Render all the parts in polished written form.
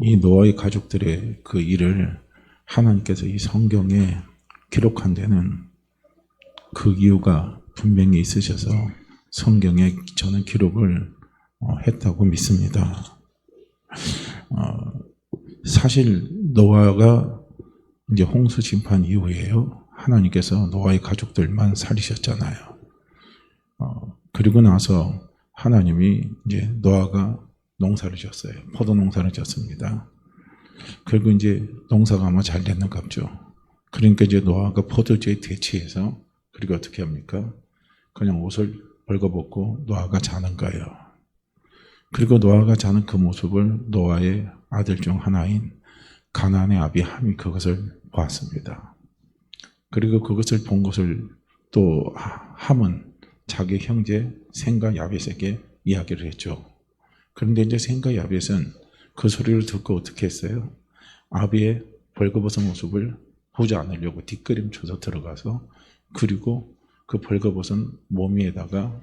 이 노아의 가족들의 그 일을 하나님께서 이 성경에 기록한 데는 그 이유가 분명히 있으셔서 성경에 저는 기록을 했다고 믿습니다. 사실 노아가 이제 홍수 심판 이후에요. 하나님께서 노아의 가족들만 살리셨잖아요. 그리고 나서 하나님이 이제 노아가 농사를 지었어요. 포도 농사를 지었습니다. 그리고 이제 농사가 아마 잘 됐는갑죠. 그러니까 이제 노아가 포도주에 대치해서 그리고 어떻게 합니까? 그냥 옷을 벌거벗고 노아가 자는 거예요. 그리고 노아가 자는 그 모습을 노아의 아들 중 하나인 가나안의 아비 함이 그것을 보았습니다. 그리고 그것을 본 것을 또 함은 자기 형제 셈과 야벳에게 이야기를 했죠. 그런데 이제 셈과 야벳은 그 소리를 듣고 어떻게 했어요? 아비의 벌거벗은 모습을 보지 않으려고 뒷걸음쳐서 들어가서 그리고 그 벌거벗은 몸 위에다가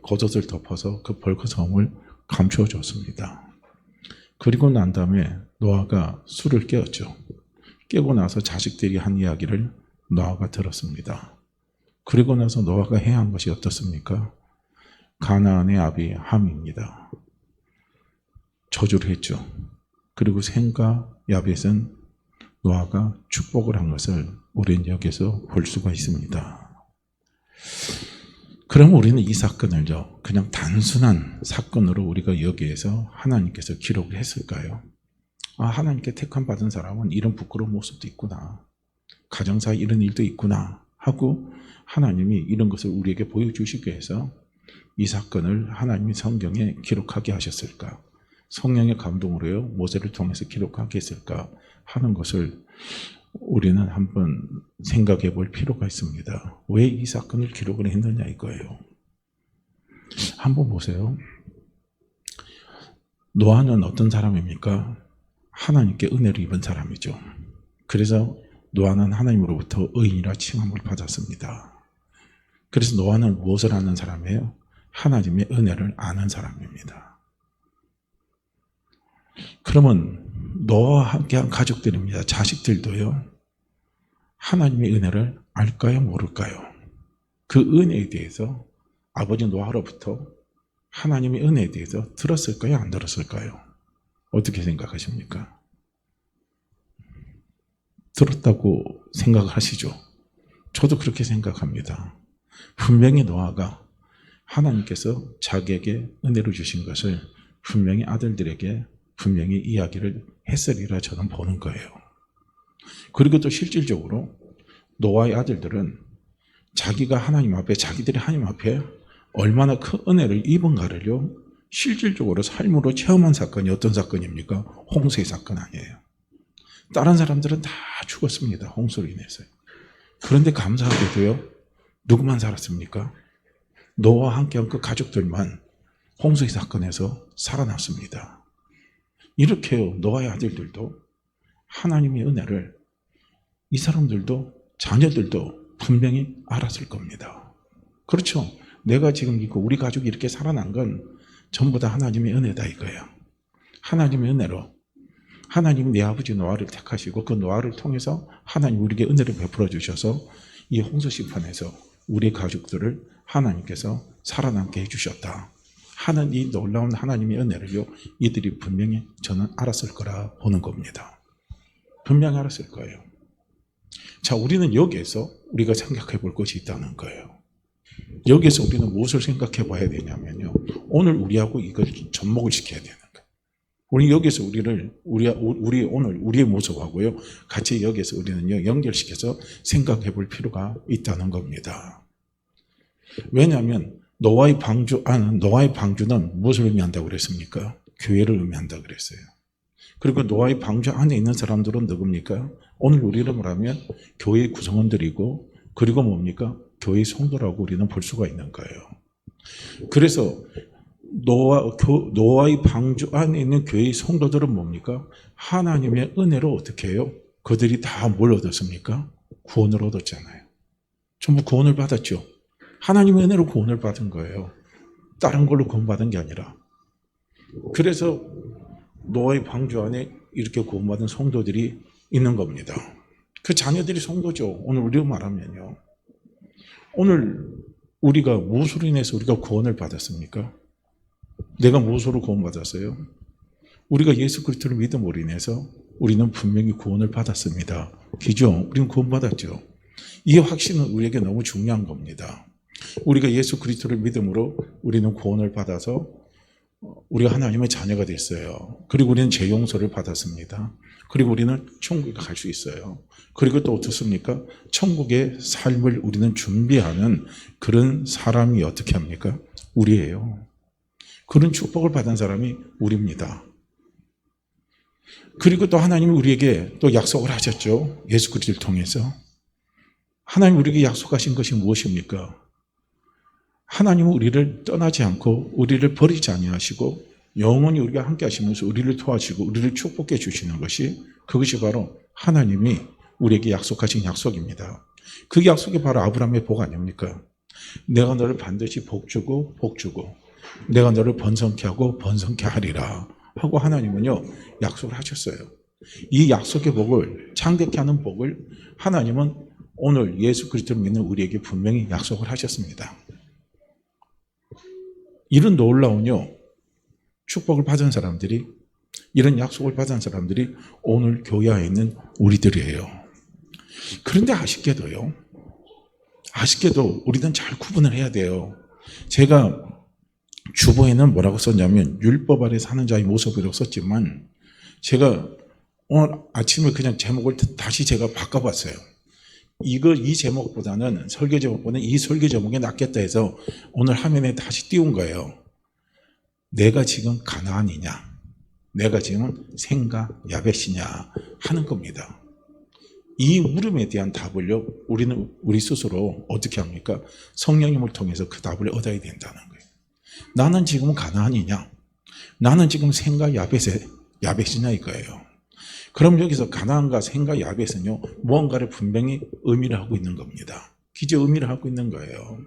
겉옷을 덮어서 그 벌거벗음을 감추어줬습니다. 그리고 난 다음에 노아가 술을 깨었죠. 깨고 나서 자식들이 한 이야기를 노아가 들었습니다. 그리고 나서 노아가 해야 한 것이 어떻습니까? 가나안의 아비 함입니다. 저주를 했죠. 그리고 셈과 야벳은 노아가 축복을 한 것을 우리는 여기서 볼 수가 있습니다. 그럼 우리는 이 사건을요, 그냥 단순한 사건으로 우리가 여기에서 하나님께서 기록을 했을까요? 하나님께 택함 받은 사람은 이런 부끄러운 모습도 있구나. 가정사에 이런 일도 있구나 하고 하나님이 이런 것을 우리에게 보여주시기 위해서 이 사건을 하나님이 성경에 기록하게 하셨을까? 성령의 감동으로요, 모세를 통해서 기록하게 했을까 하는 것을 우리는 한번 생각해 볼 필요가 있습니다. 왜 이 사건을 기록을 했느냐 이거예요. 한번 보세요. 노아는 어떤 사람입니까? 하나님께 은혜를 입은 사람이죠. 그래서 노아는 하나님으로부터 의인이라 칭함을 받았습니다. 그래서 노아는 무엇을 아는 사람이에요? 하나님의 은혜를 아는 사람입니다. 그러면 노아와 함께한 가족들입니다. 자식들도요, 하나님의 은혜를 알까요? 모를까요? 그 은혜에 대해서 아버지 노아로부터 하나님의 은혜에 대해서 들었을까요? 안 들었을까요? 어떻게 생각하십니까? 들었다고 생각하시죠? 저도 그렇게 생각합니다. 분명히 노아가 하나님께서 자기에게 은혜를 주신 것을 분명히 아들들에게 분명히 이야기를 했으리라 저는 보는 거예요. 그리고 또 실질적으로 노아의 아들들은 자기가 하나님 앞에, 자기들이 하나님 앞에 얼마나 큰 은혜를 입은가를요, 실질적으로 삶으로 체험한 사건이 어떤 사건입니까? 홍수의 사건 아니에요. 다른 사람들은 다 죽었습니다. 홍수로 인해서요. 그런데 감사하게도요, 누구만 살았습니까? 노아와 함께한 그 가족들만 홍수의 사건에서 살아났습니다. 이렇게요, 노아의 아들들도 하나님의 은혜를 이 사람들도 자녀들도 분명히 알았을 겁니다. 그렇죠? 내가 지금 있고 우리 가족이 이렇게 살아난 건 전부 다 하나님의 은혜다 이거예요. 하나님의 은혜로 하나님이 내 아버지 노아를 택하시고 그 노아를 통해서 하나님 우리에게 은혜를 베풀어 주셔서 이 홍수 심판에서 우리 가족들을 하나님께서 살아남게 해주셨다 하는 이 놀라운 하나님의 은혜를요, 이들이 분명히 저는 알았을 거라 보는 겁니다. 분명히 알았을 거예요. 자, 우리는 여기에서 우리가 생각해 볼 것이 있다는 거예요. 여기에서 우리는 무엇을 생각해 봐야 되냐면요, 오늘 우리하고 이걸 접목을 시켜야 되는 거예요. 우리 여기서 우리 오늘 우리의 모습하고요, 같이 여기서 우리는요, 연결시켜서 생각해 볼 필요가 있다는 겁니다. 왜냐하면 노아의 방주는 무엇을 의미한다고 그랬습니까? 교회를 의미한다고 그랬어요. 그리고 노아의 방주 안에 있는 사람들은 누굽니까? 오늘 우리로 말하면 교회의 구성원들이고, 그리고 뭡니까? 교회의 성도라고 우리는 볼 수가 있는 거예요. 그래서 노아의 방주 안에 있는 교회의 성도들은 뭡니까? 하나님의 은혜로 어떻게 해요? 그들이 다 뭘 얻었습니까? 구원을 얻었잖아요. 전부 구원을 받았죠. 하나님의 은혜로 구원을 받은 거예요. 다른 걸로 구원받은 게 아니라. 그래서 노아의 방주 안에 이렇게 구원받은 성도들이 있는 겁니다. 그 자녀들이 성도죠. 오늘 우리로 말하면요. 오늘 우리가 무엇으로 인해서 우리가 구원을 받았습니까? 내가 무엇으로 구원받았어요? 우리가 예수 그리스도를 믿음으로 인해서 우리는 분명히 구원을 받았습니다. 기죠? 우리는 구원받았죠. 이 확신은 우리에게 너무 중요한 겁니다. 우리가 예수 그리스도를 믿음으로 우리는 구원을 받아서 우리가 하나님의 자녀가 됐어요. 그리고 우리는 죄 용서를 받았습니다. 그리고 우리는 천국에 갈 수 있어요. 그리고 또 어떻습니까? 천국의 삶을 우리는 준비하는 그런 사람이 어떻게 합니까? 우리예요. 그런 축복을 받은 사람이 우리입니다. 그리고 또 하나님이 우리에게 또 약속을 하셨죠. 예수 그리스도를 통해서. 하나님 우리에게 약속하신 것이 무엇입니까? 하나님은 우리를 떠나지 않고 우리를 버리지 아니하시고 영원히 우리가 함께 하시면서 우리를 도와주시고 우리를 축복해 주시는 것이, 그것이 바로 하나님이 우리에게 약속하신 약속입니다. 그 약속이 바로 아브라함의 복 아닙니까? 내가 너를 반드시 복주고 복주고 내가 너를 번성케 하고 번성케 하리라 하고 하나님은요 약속을 하셨어요. 이 약속의 복을, 창대케 하는 복을 하나님은 오늘 예수 그리스도를 믿는 우리에게 분명히 약속을 하셨습니다. 이런 놀라운요 축복을 받은 사람들이, 이런 약속을 받은 사람들이 오늘 교회 안에 있는 우리들이에요. 그런데 아쉽게도 우리는 잘 구분을 해야 돼요. 제가 주보에는 뭐라고 썼냐면 율법 아래 사는 자의 모습이라고 썼지만, 제가 오늘 아침에 그냥 제목을 다시 제가 바꿔봤어요. 이 제목보다는 설교 제목보다는 이 설교 제목이 낫겠다 해서 오늘 화면에 다시 띄운 거예요. 내가 지금 가나안이냐, 내가 지금 생가 야벳이냐 하는 겁니다. 이 물음에 대한 답을요 우리는 우리 스스로 어떻게 합니까? 성령님을 통해서 그 답을 얻어야 된다는 거예요. 나는 지금 가나안이냐, 나는 지금 생가 야벳이냐 이거예요. 그럼 여기서 가나안과 생가 야벳은요 무언가를 분명히 의미를 하고 있는 겁니다. 기저 의미를 하고 있는 거예요.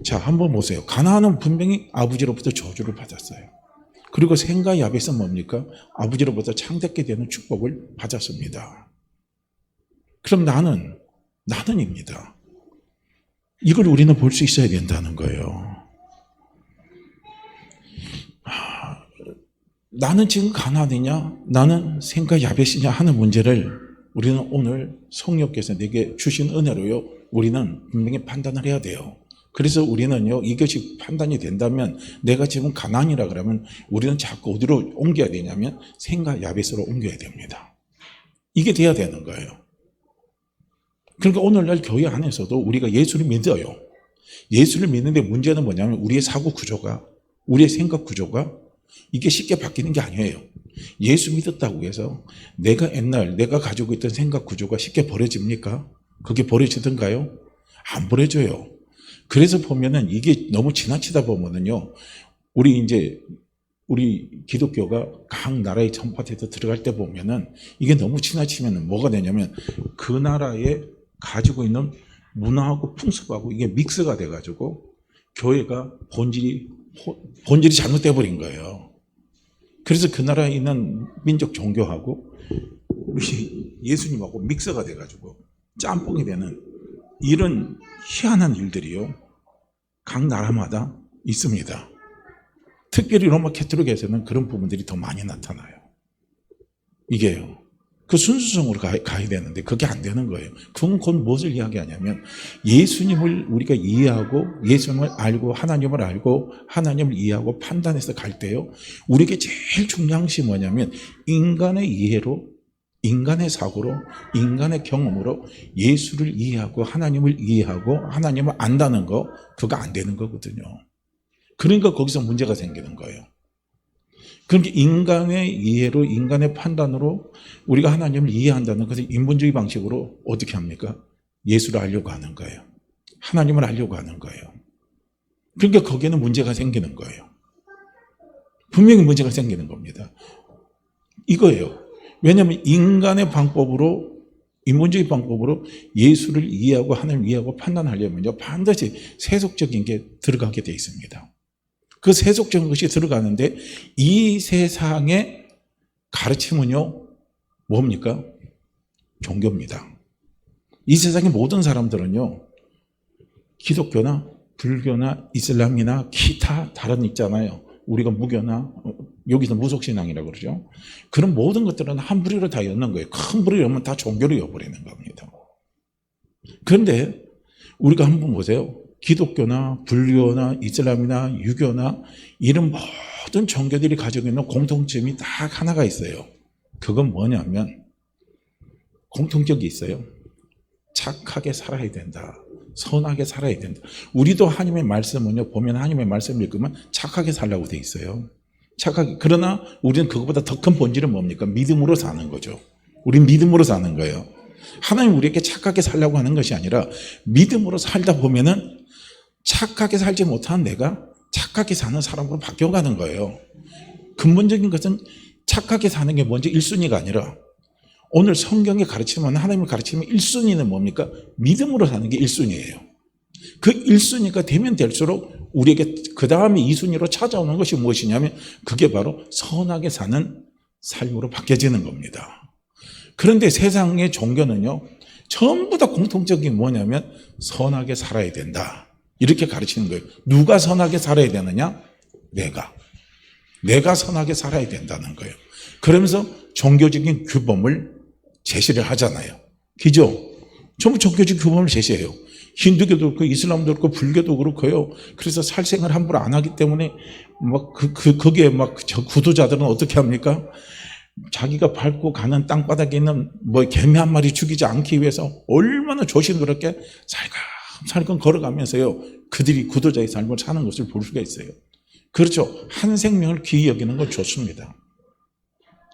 자, 한번 보세요. 가나안은 분명히 아버지로부터 저주를 받았어요. 그리고 생가 야벳은 뭡니까? 아버지로부터 창대케 되는 축복을 받았습니다. 그럼 나는입니다. 이걸 우리는 볼 수 있어야 된다는 거예요. 나는 지금 가나안이냐, 나는 생가 야벳이냐 하는 문제를 우리는 오늘 성령께서 내게 주신 은혜로요 우리는 분명히 판단을 해야 돼요. 그래서 우리는요 이것이 판단이 된다면, 내가 지금 가나안이라 그러면 우리는 자꾸 어디로 옮겨야 되냐면 생가 야벳으로 옮겨야 됩니다. 이게 돼야 되는 거예요. 그러니까 오늘날 교회 안에서도 우리가 예수를 믿어요. 예수를 믿는데 문제는 뭐냐면 우리의 사고 구조가, 우리의 생각 구조가 이게 쉽게 바뀌는 게 아니에요. 예수 믿었다고 해서 내가 가지고 있던 생각 구조가 쉽게 버려집니까? 그게 버려지던가요? 안 버려져요. 그래서 보면은 이게 너무 지나치다 보면은요, 우리 기독교가 각 나라의 전파태도 들어갈 때 보면은 이게 너무 지나치면 뭐가 되냐면 그 나라에 가지고 있는 문화하고 풍습하고 이게 믹스가 돼가지고 교회가 본질이 잘못돼 버린 거예요. 그래서 그 나라에 있는 민족 종교하고 우리 예수님하고 믹스가 돼가지고 짬뽕이 되는 이런 희한한 일들이요 각 나라마다 있습니다. 특별히 로마 캐톨릭에서는 그런 부분들이 더 많이 나타나요. 이게요. 그 순수성으로 가야 되는데 그게 안 되는 거예요. 그건 곧 무엇을 이야기하냐면 예수님을 우리가 이해하고 예수님을 알고 하나님을 이해하고 판단해서 갈 때요 우리에게 제일 중요한 것이 뭐냐면 인간의 이해로, 인간의 사고로, 인간의 경험으로 예수를 이해하고 하나님을 안다는 거, 그거 안 되는 거거든요. 그러니까 거기서 문제가 생기는 거예요. 그러니까 인간의 이해로, 인간의 판단으로 우리가 하나님을 이해한다는 것은 인본주의 방식으로 어떻게 합니까? 예수를 알려고 하는 거예요. 하나님을 알려고 하는 거예요. 그러니까 거기에는 문제가 생기는 거예요. 분명히 문제가 생기는 겁니다. 이거예요. 왜냐하면 인간의 방법으로, 인본주의 방법으로 예수를 이해하고 하나님을 이해하고 판단하려면요 반드시 세속적인 게 들어가게 돼 있습니다. 그 세속적인 것이 들어가는데 이 세상에 가르침은요, 뭡니까? 종교입니다. 이 세상의 모든 사람들은요, 기독교나 불교나 이슬람이나 기타 다른 있잖아요. 우리가 무교나 여기서 무속신앙이라고 그러죠. 그런 모든 것들은 한 부리로 다 엮는 거예요. 큰 부리를 엮으면 다 종교로 엮어버리는 겁니다. 그런데 우리가 한번 보세요. 기독교나 불교나 이슬람이나 유교나 이런 모든 종교들이 가지고 있는 공통점이 딱 하나가 있어요. 그건 뭐냐면 공통적이 있어요. 착하게 살아야 된다. 선하게 살아야 된다. 우리도 하나님의 말씀은요, 보면 하나님의 말씀을 읽으면 착하게 살라고 돼 있어요. 착하게. 그러나 우리는 그것보다 더 큰 본질은 뭡니까? 믿음으로 사는 거죠. 우린 믿음으로 사는 거예요. 하나님 우리에게 착하게 살라고 하는 것이 아니라 믿음으로 살다 보면은 착하게 살지 못한 내가 착하게 사는 사람으로 바뀌어가는 거예요. 근본적인 것은 착하게 사는 게 먼저 1순위가 아니라 오늘 성경의 가르침은 하나님의 가르침의 1순위는 뭡니까? 믿음으로 사는 게 1순위예요. 그 1순위가 되면 될수록 우리에게 그 다음에 2순위로 찾아오는 것이 무엇이냐면 그게 바로 선하게 사는 삶으로 바뀌어지는 겁니다. 그런데 세상의 종교는요, 전부 다 공통적인 게 뭐냐면 선하게 살아야 된다. 이렇게 가르치는 거예요. 누가 선하게 살아야 되느냐? 내가 선하게 살아야 된다는 거예요. 그러면서 종교적인 규범을 제시를 하잖아요. 그죠? 전부 종교적 규범을 제시해요. 힌두교도 그렇고 이슬람도 그렇고 불교도 그렇고요. 그래서 살생을 함부로 안 하기 때문에 막 거기에 막 저 구도자들은 어떻게 합니까? 자기가 밟고 가는 땅바닥에 있는 뭐 개미 한 마리 죽이지 않기 위해서 얼마나 조심스럽게 살금 걸어가면서요. 그들이 구도자의 삶을 사는 것을 볼 수가 있어요. 그렇죠. 한 생명을 귀히 여기는 건 좋습니다.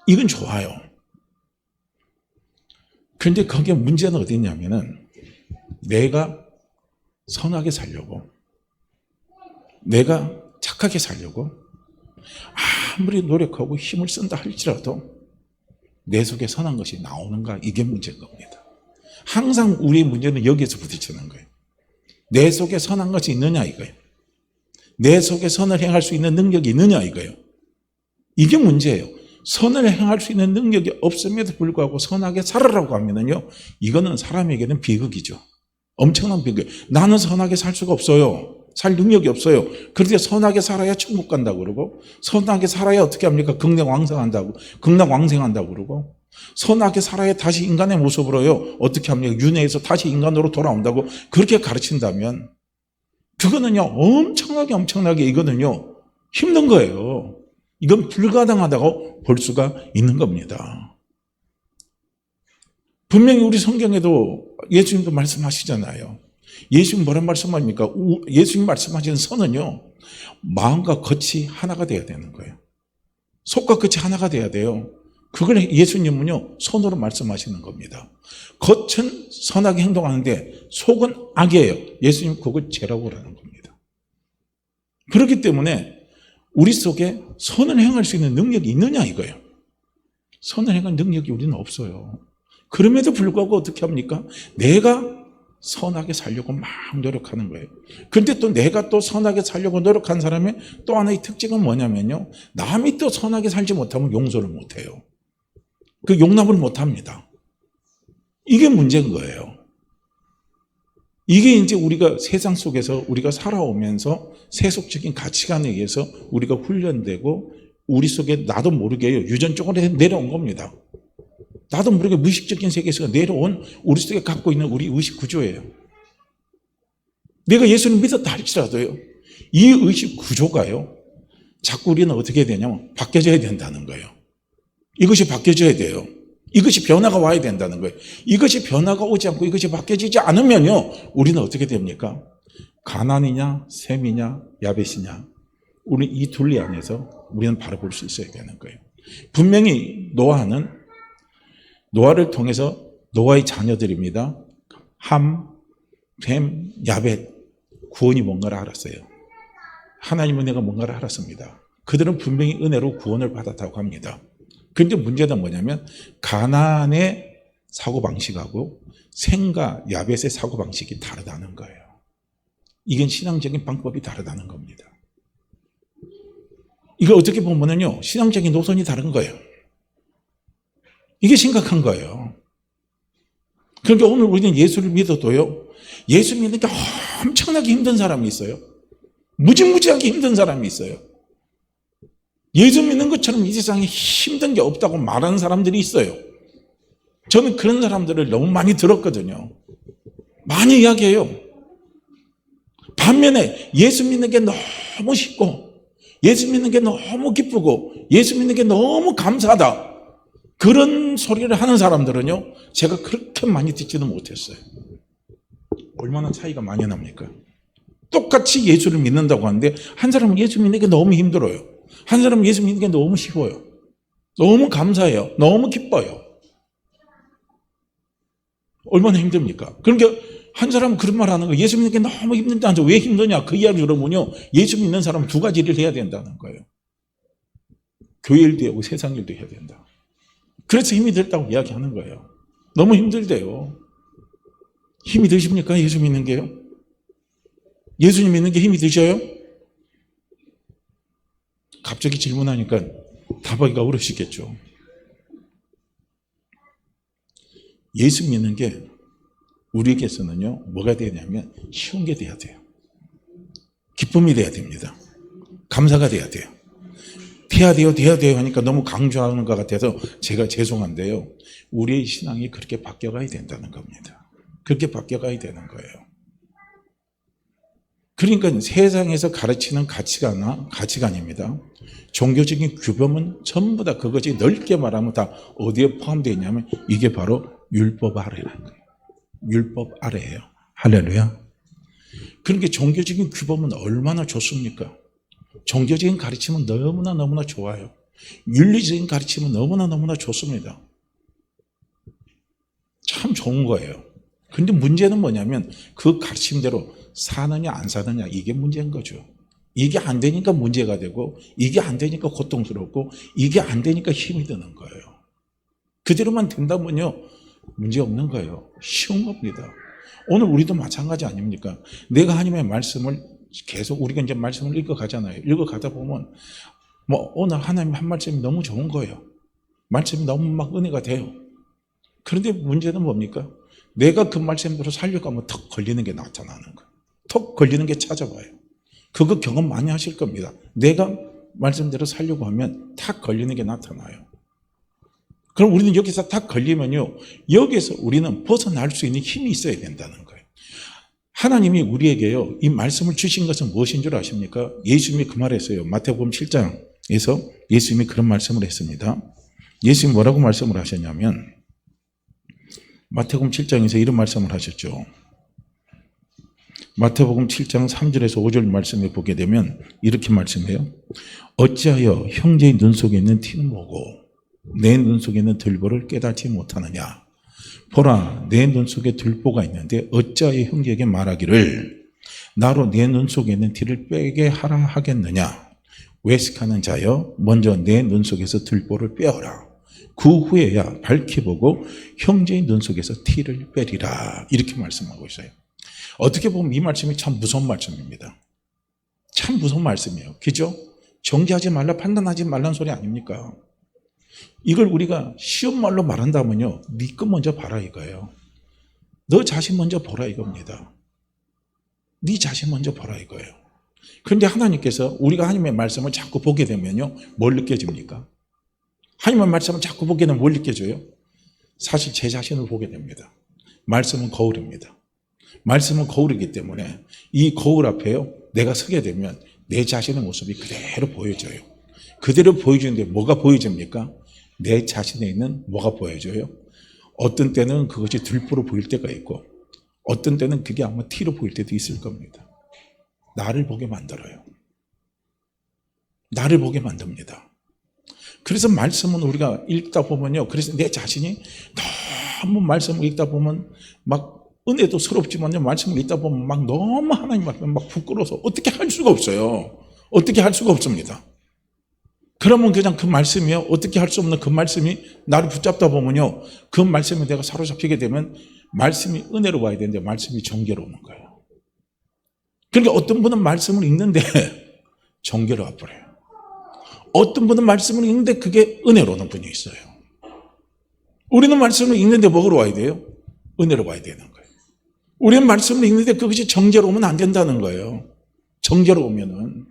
이건 좋아요. 그런데 거기에 문제는 어디 있냐면은 내가 선하게 살려고, 내가 착하게 살려고 아무리 노력하고 힘을 쓴다 할지라도 내 속에 선한 것이 나오는가, 이게 문제인 겁니다. 항상 우리의 문제는 여기에서 부딪히는 거예요. 내 속에 선한 것이 있느냐 이거예요. 내 속에 선을 행할 수 있는 능력이 있느냐 이거예요. 이게 문제예요. 선을 행할 수 있는 능력이 없음에도 불구하고 선하게 살아라고 하면은요, 이거는 사람에게는 비극이죠. 엄청난 비극. 나는 선하게 살 수가 없어요. 살 능력이 없어요. 그런데 선하게 살아야 천국 간다고 그러고, 선하게 살아야 어떻게 합니까? 극락왕생한다고 그러고, 선하게 살아야 다시 인간의 모습으로요, 어떻게 합니까? 윤회에서 다시 인간으로 돌아온다고 그렇게 가르친다면, 그거는요, 엄청나게 이거는요, 힘든 거예요. 이건 불가능하다고 볼 수가 있는 겁니다. 분명히 우리 성경에도 예수님도 말씀하시잖아요. 예수님 뭐란 말씀합니까? 예수님 말씀하시는 선은요, 마음과 겉이 하나가 돼야 되는 거예요. 속과 겉이 하나가 돼야 돼요. 그걸 예수님은요, 선으로 말씀하시는 겁니다. 겉은 선하게 행동하는데 속은 악이에요. 예수님 그걸 죄라고 하는 겁니다. 그렇기 때문에 우리 속에 선을 행할 수 있는 능력이 있느냐 이거예요. 선을 행할 능력이 우리는 없어요. 그럼에도 불구하고 어떻게 합니까? 내가 선하게 살려고 막 노력하는 거예요. 그런데 또 내가 또 선하게 살려고 노력한 사람의 또 하나의 특징은 뭐냐면요, 남이 또 선하게 살지 못하면 용서를 못해요. 그 용납을 못합니다. 이게 문제인 거예요. 이게 이제 우리가 세상 속에서 우리가 살아오면서 세속적인 가치관에 의해서 우리가 훈련되고 우리 속에 나도 모르게 유전적으로 내려온 겁니다. 나도 모르게 무의식적인 세계에서 내려온 우리 속에 갖고 있는 우리 의식 구조예요. 내가 예수를 믿었다 할지라도요, 이 의식 구조가요, 자꾸 우리는 어떻게 해야 되냐면 바뀌어져야 된다는 거예요. 이것이 바뀌어져야 돼요. 이것이 변화가 와야 된다는 거예요. 이것이 변화가 오지 않고 이것이 바뀌어지지 않으면요, 우리는 어떻게 됩니까? 가난이냐 셈이냐 야벳이냐, 우리 이 둘리 안에서 우리는 바라볼 수 있어야 되는 거예요. 분명히 노아를 통해서 노아의 자녀들입니다. 함, 셈, 야벳, 구원이 뭔가를 알았어요. 하나님은 내가 뭔가를 알았습니다. 그들은 분명히 은혜로 구원을 받았다고 합니다. 그런데 문제는 뭐냐면 가나안의 사고방식하고 셈과 야벳의 사고방식이 다르다는 거예요. 이건 신앙적인 방법이 다르다는 겁니다. 이거 어떻게 보면요, 신앙적인 노선이 다른 거예요. 이게 심각한 거예요. 그러니까 오늘 우리는 예수를 믿어도요, 예수 믿는 게 엄청나게 힘든 사람이 있어요. 무지무지하게 힘든 사람이 있어요. 예수 믿는 것처럼 이 세상에 힘든 게 없다고 말하는 사람들이 있어요. 저는 그런 사람들을 너무 많이 들었거든요. 많이 이야기해요. 반면에 예수 믿는 게 너무 쉽고, 예수 믿는 게 너무 기쁘고, 예수 믿는 게 너무 감사하다, 그런 소리를 하는 사람들은요, 제가 그렇게 많이 듣지도 못했어요. 얼마나 차이가 많이 납니까? 똑같이 예수를 믿는다고 하는데 한 사람은 예수 믿는 게 너무 힘들어요. 한 사람은 예수 믿는 게 너무 쉬워요. 너무 감사해요. 너무 기뻐요. 얼마나 힘듭니까? 그러니까 한 사람은 그런 말 하는 거예요. 예수 믿는 게 너무 힘들다. 왜 힘드냐? 그 이야기를 들어보면요, 예수 믿는 사람은 두 가지 일을 해야 된다는 거예요. 교회 일도 하고 세상 일도 해야 된다. 그래서 힘이 들다고 이야기하는 거예요. 너무 힘들대요. 힘이 드십니까? 예수 믿는 게요? 예수님 믿는 게 힘이 드셔요? 갑자기 질문하니까 답하기가 어려우시겠죠. 예수 믿는 게 우리에게서는요, 뭐가 되냐면 쉬운 게 돼야 돼요. 기쁨이 돼야 됩니다. 감사가 돼야 돼요. 돼야 돼요 하니까 너무 강조하는 것 같아서 제가 죄송한데요, 우리의 신앙이 그렇게 바뀌어가야 된다는 겁니다. 그렇게 바뀌어가야 되는 거예요. 그러니까 세상에서 가르치는 가치관입니다. 종교적인 규범은 전부 다 그것이 넓게 말하면 다 어디에 포함되어 있냐면 이게 바로 율법 아래라는 거예요. 율법 아래예요. 할렐루야. 그러니까 종교적인 규범은 얼마나 좋습니까? 종교적인 가르침은 너무나 좋아요. 윤리적인 가르침은 너무나 좋습니다. 참 좋은 거예요. 그런데 문제는 뭐냐면 그 가르침대로 사느냐 안 사느냐, 이게 문제인 거죠. 이게 안 되니까 문제가 되고, 이게 안 되니까 고통스럽고, 이게 안 되니까 힘이 드는 거예요. 그대로만 된다면요, 문제 없는 거예요. 쉬운 겁니다. 오늘 우리도 마찬가지 아닙니까? 내가 하나님의 말씀을 계속, 우리가 이제 말씀을 읽어가잖아요. 읽어가다 보면 오늘 하나님 한 말씀이 너무 좋은 거예요. 말씀이 너무 막 은혜가 돼요. 그런데 문제는 뭡니까? 내가 그 말씀대로 살려고 하면 턱 걸리는 게 나타나는 거예요. 턱 걸리는 게 찾아와요. 그거 경험 많이 하실 겁니다. 내가 말씀대로 살려고 하면 탁 걸리는 게 나타나요. 그럼 우리는 여기서 탁 걸리면요, 여기서 우리는 벗어날 수 있는 힘이 있어야 된다는 거예요. 하나님이 우리에게요, 이 말씀을 주신 것은 무엇인 줄 아십니까? 예수님이 그 말을 했어요. 마태복음 7장에서 예수님이 그런 말씀을 했습니다. 예수님이 뭐라고 말씀을 하셨냐면, 마태복음 7장에서 이런 말씀을 하셨죠. 마태복음 7장 3절에서 5절 말씀에 보게 되면 이렇게 말씀해요. 어찌하여 형제의 눈 속에 있는 티는 뭐고 내 눈 속에 있는 들보를 깨닫지 못하느냐. 보라, 내 눈 속에 들보가 있는데 어찌하여 형제에게 말하기를 나로 내 눈 속에 있는 티를 빼게 하라 하겠느냐. 외식하는 자여, 먼저 내 눈 속에서 들보를 빼어라. 그 후에야 밝히 보고 형제의 눈 속에서 티를 빼리라. 이렇게 말씀하고 있어요. 어떻게 보면 이 말씀이 참 무서운 말씀입니다. 참 무서운 말씀이에요. 그죠? 정죄하지 말라, 판단하지 말라는 소리 아닙니까? 이걸 우리가 쉬운 말로 말한다면요, 네 것 먼저 봐라 이거예요. 너 자신 먼저 보라 이겁니다. 네 자신 먼저 보라 이거예요. 그런데 하나님께서 우리가 하나님의 말씀을 자꾸 보게 되면요, 뭘 느껴집니까? 하나님의 말씀을 자꾸 보게 되면 뭘 느껴져요? 사실 제 자신을 보게 됩니다. 말씀은 거울입니다. 말씀은 거울이기 때문에 이 거울 앞에요, 내가 서게 되면 내 자신의 모습이 그대로 보여져요. 그대로 보여주는데 뭐가 보여집니까? 내 자신에 있는 뭐가 보여져요? 어떤 때는 그것이 들보로 보일 때가 있고, 어떤 때는 그게 아마 티로 보일 때도 있을 겁니다. 나를 보게 만들어요. 나를 보게 만듭니다. 그래서 말씀은 우리가 읽다 보면요, 그래서 내 자신이 너무 말씀을 읽다 보면 막 은혜도 스럽지만요, 말씀을 읽다 보면 막 너무 하나님 앞에 막 부끄러워서 어떻게 할 수가 없어요. 어떻게 할 수가 없습니다. 그러면 그냥 그 말씀이요, 어떻게 할 수 없는 그 말씀이 나를 붙잡다 보면요, 그 말씀에 내가 사로잡히게 되면 말씀이 은혜로 와야 되는데 말씀이 정죄로 오는 거예요. 그러니까 어떤 분은 말씀을 읽는데 정죄로 와버려요. 어떤 분은 말씀을 읽는데 그게 은혜로 오는 분이 있어요. 우리는 말씀을 읽는데 뭐로 와야 돼요? 은혜로 와야 되는 거예요. 우리는 말씀을 읽는데 그것이 정죄로 오면 안 된다는 거예요. 정죄로 오면은.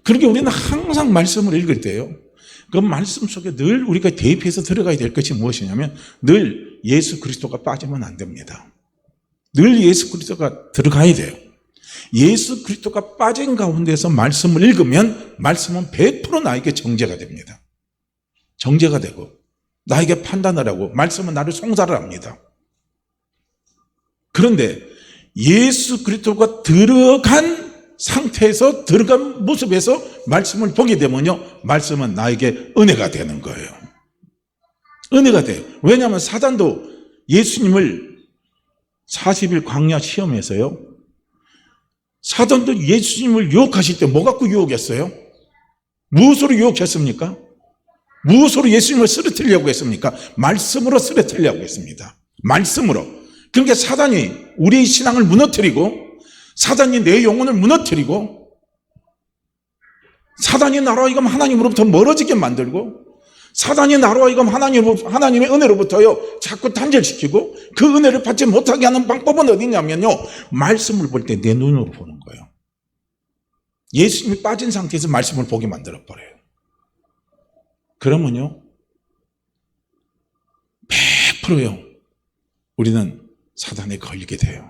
그러니까 우리는 항상 말씀을 읽을 때요, 그 말씀 속에 늘 우리가 대입해서 들어가야 될 것이 무엇이냐면 늘 예수 그리스도가 빠지면 안 됩니다. 늘 예수 그리스도가 들어가야 돼요. 예수 그리스도가 빠진 가운데서 말씀을 읽으면 말씀은 100% 나에게 정죄가 됩니다. 정죄가 되고 나에게 판단을 하고 말씀은 나를 송사를 합니다. 그런데 예수 그리스도가 들어간 상태에서, 들어간 모습에서 말씀을 보게 되면요, 말씀은 나에게 은혜가 되는 거예요. 은혜가 돼요. 왜냐하면 사단도 예수님을 40일 광야 시험에서요, 사단도 예수님을 유혹하실 때 뭐 갖고 유혹했어요? 무엇으로 유혹했습니까? 무엇으로 예수님을 쓰러뜨리려고 했습니까? 말씀으로 쓰러뜨리려고 했습니다. 말씀으로. 그러니까 사단이 우리의 신앙을 무너뜨리고, 사단이 내 영혼을 무너뜨리고, 사단이 나로 하여금 하나님으로부터 멀어지게 만들고, 사단이 나로 하여금 하나님의 은혜로부터요 자꾸 단절시키고, 그 은혜를 받지 못하게 하는 방법은 어디냐면요, 말씀을 볼 때 내 눈으로 보는 거예요. 예수님이 빠진 상태에서 말씀을 보게 만들어버려요. 그러면요 100%요 우리는 사단에 걸리게 돼요.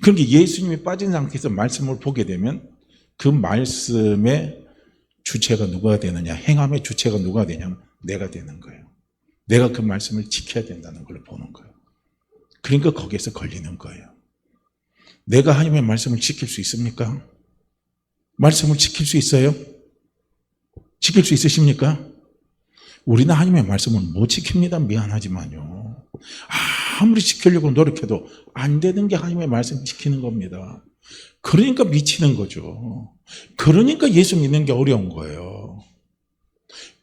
그러니까 예수님이 빠진 상태에서 말씀을 보게 되면 그 말씀의 주체가 누가 되느냐, 행함의 주체가 누가 되냐면 내가 되는 거예요. 내가 그 말씀을 지켜야 된다는 걸 보는 거예요. 그러니까 거기에서 걸리는 거예요. 내가 하나님의 말씀을 지킬 수 있습니까? 말씀을 지킬 수 있어요? 지킬 수 있으십니까? 우리는 하나님의 말씀을 못 지킵니다. 미안하지만요, 아무리 지키려고 노력해도 안 되는 게 하나님의 말씀 지키는 겁니다. 그러니까 미치는 거죠. 그러니까 예수 믿는 게 어려운 거예요.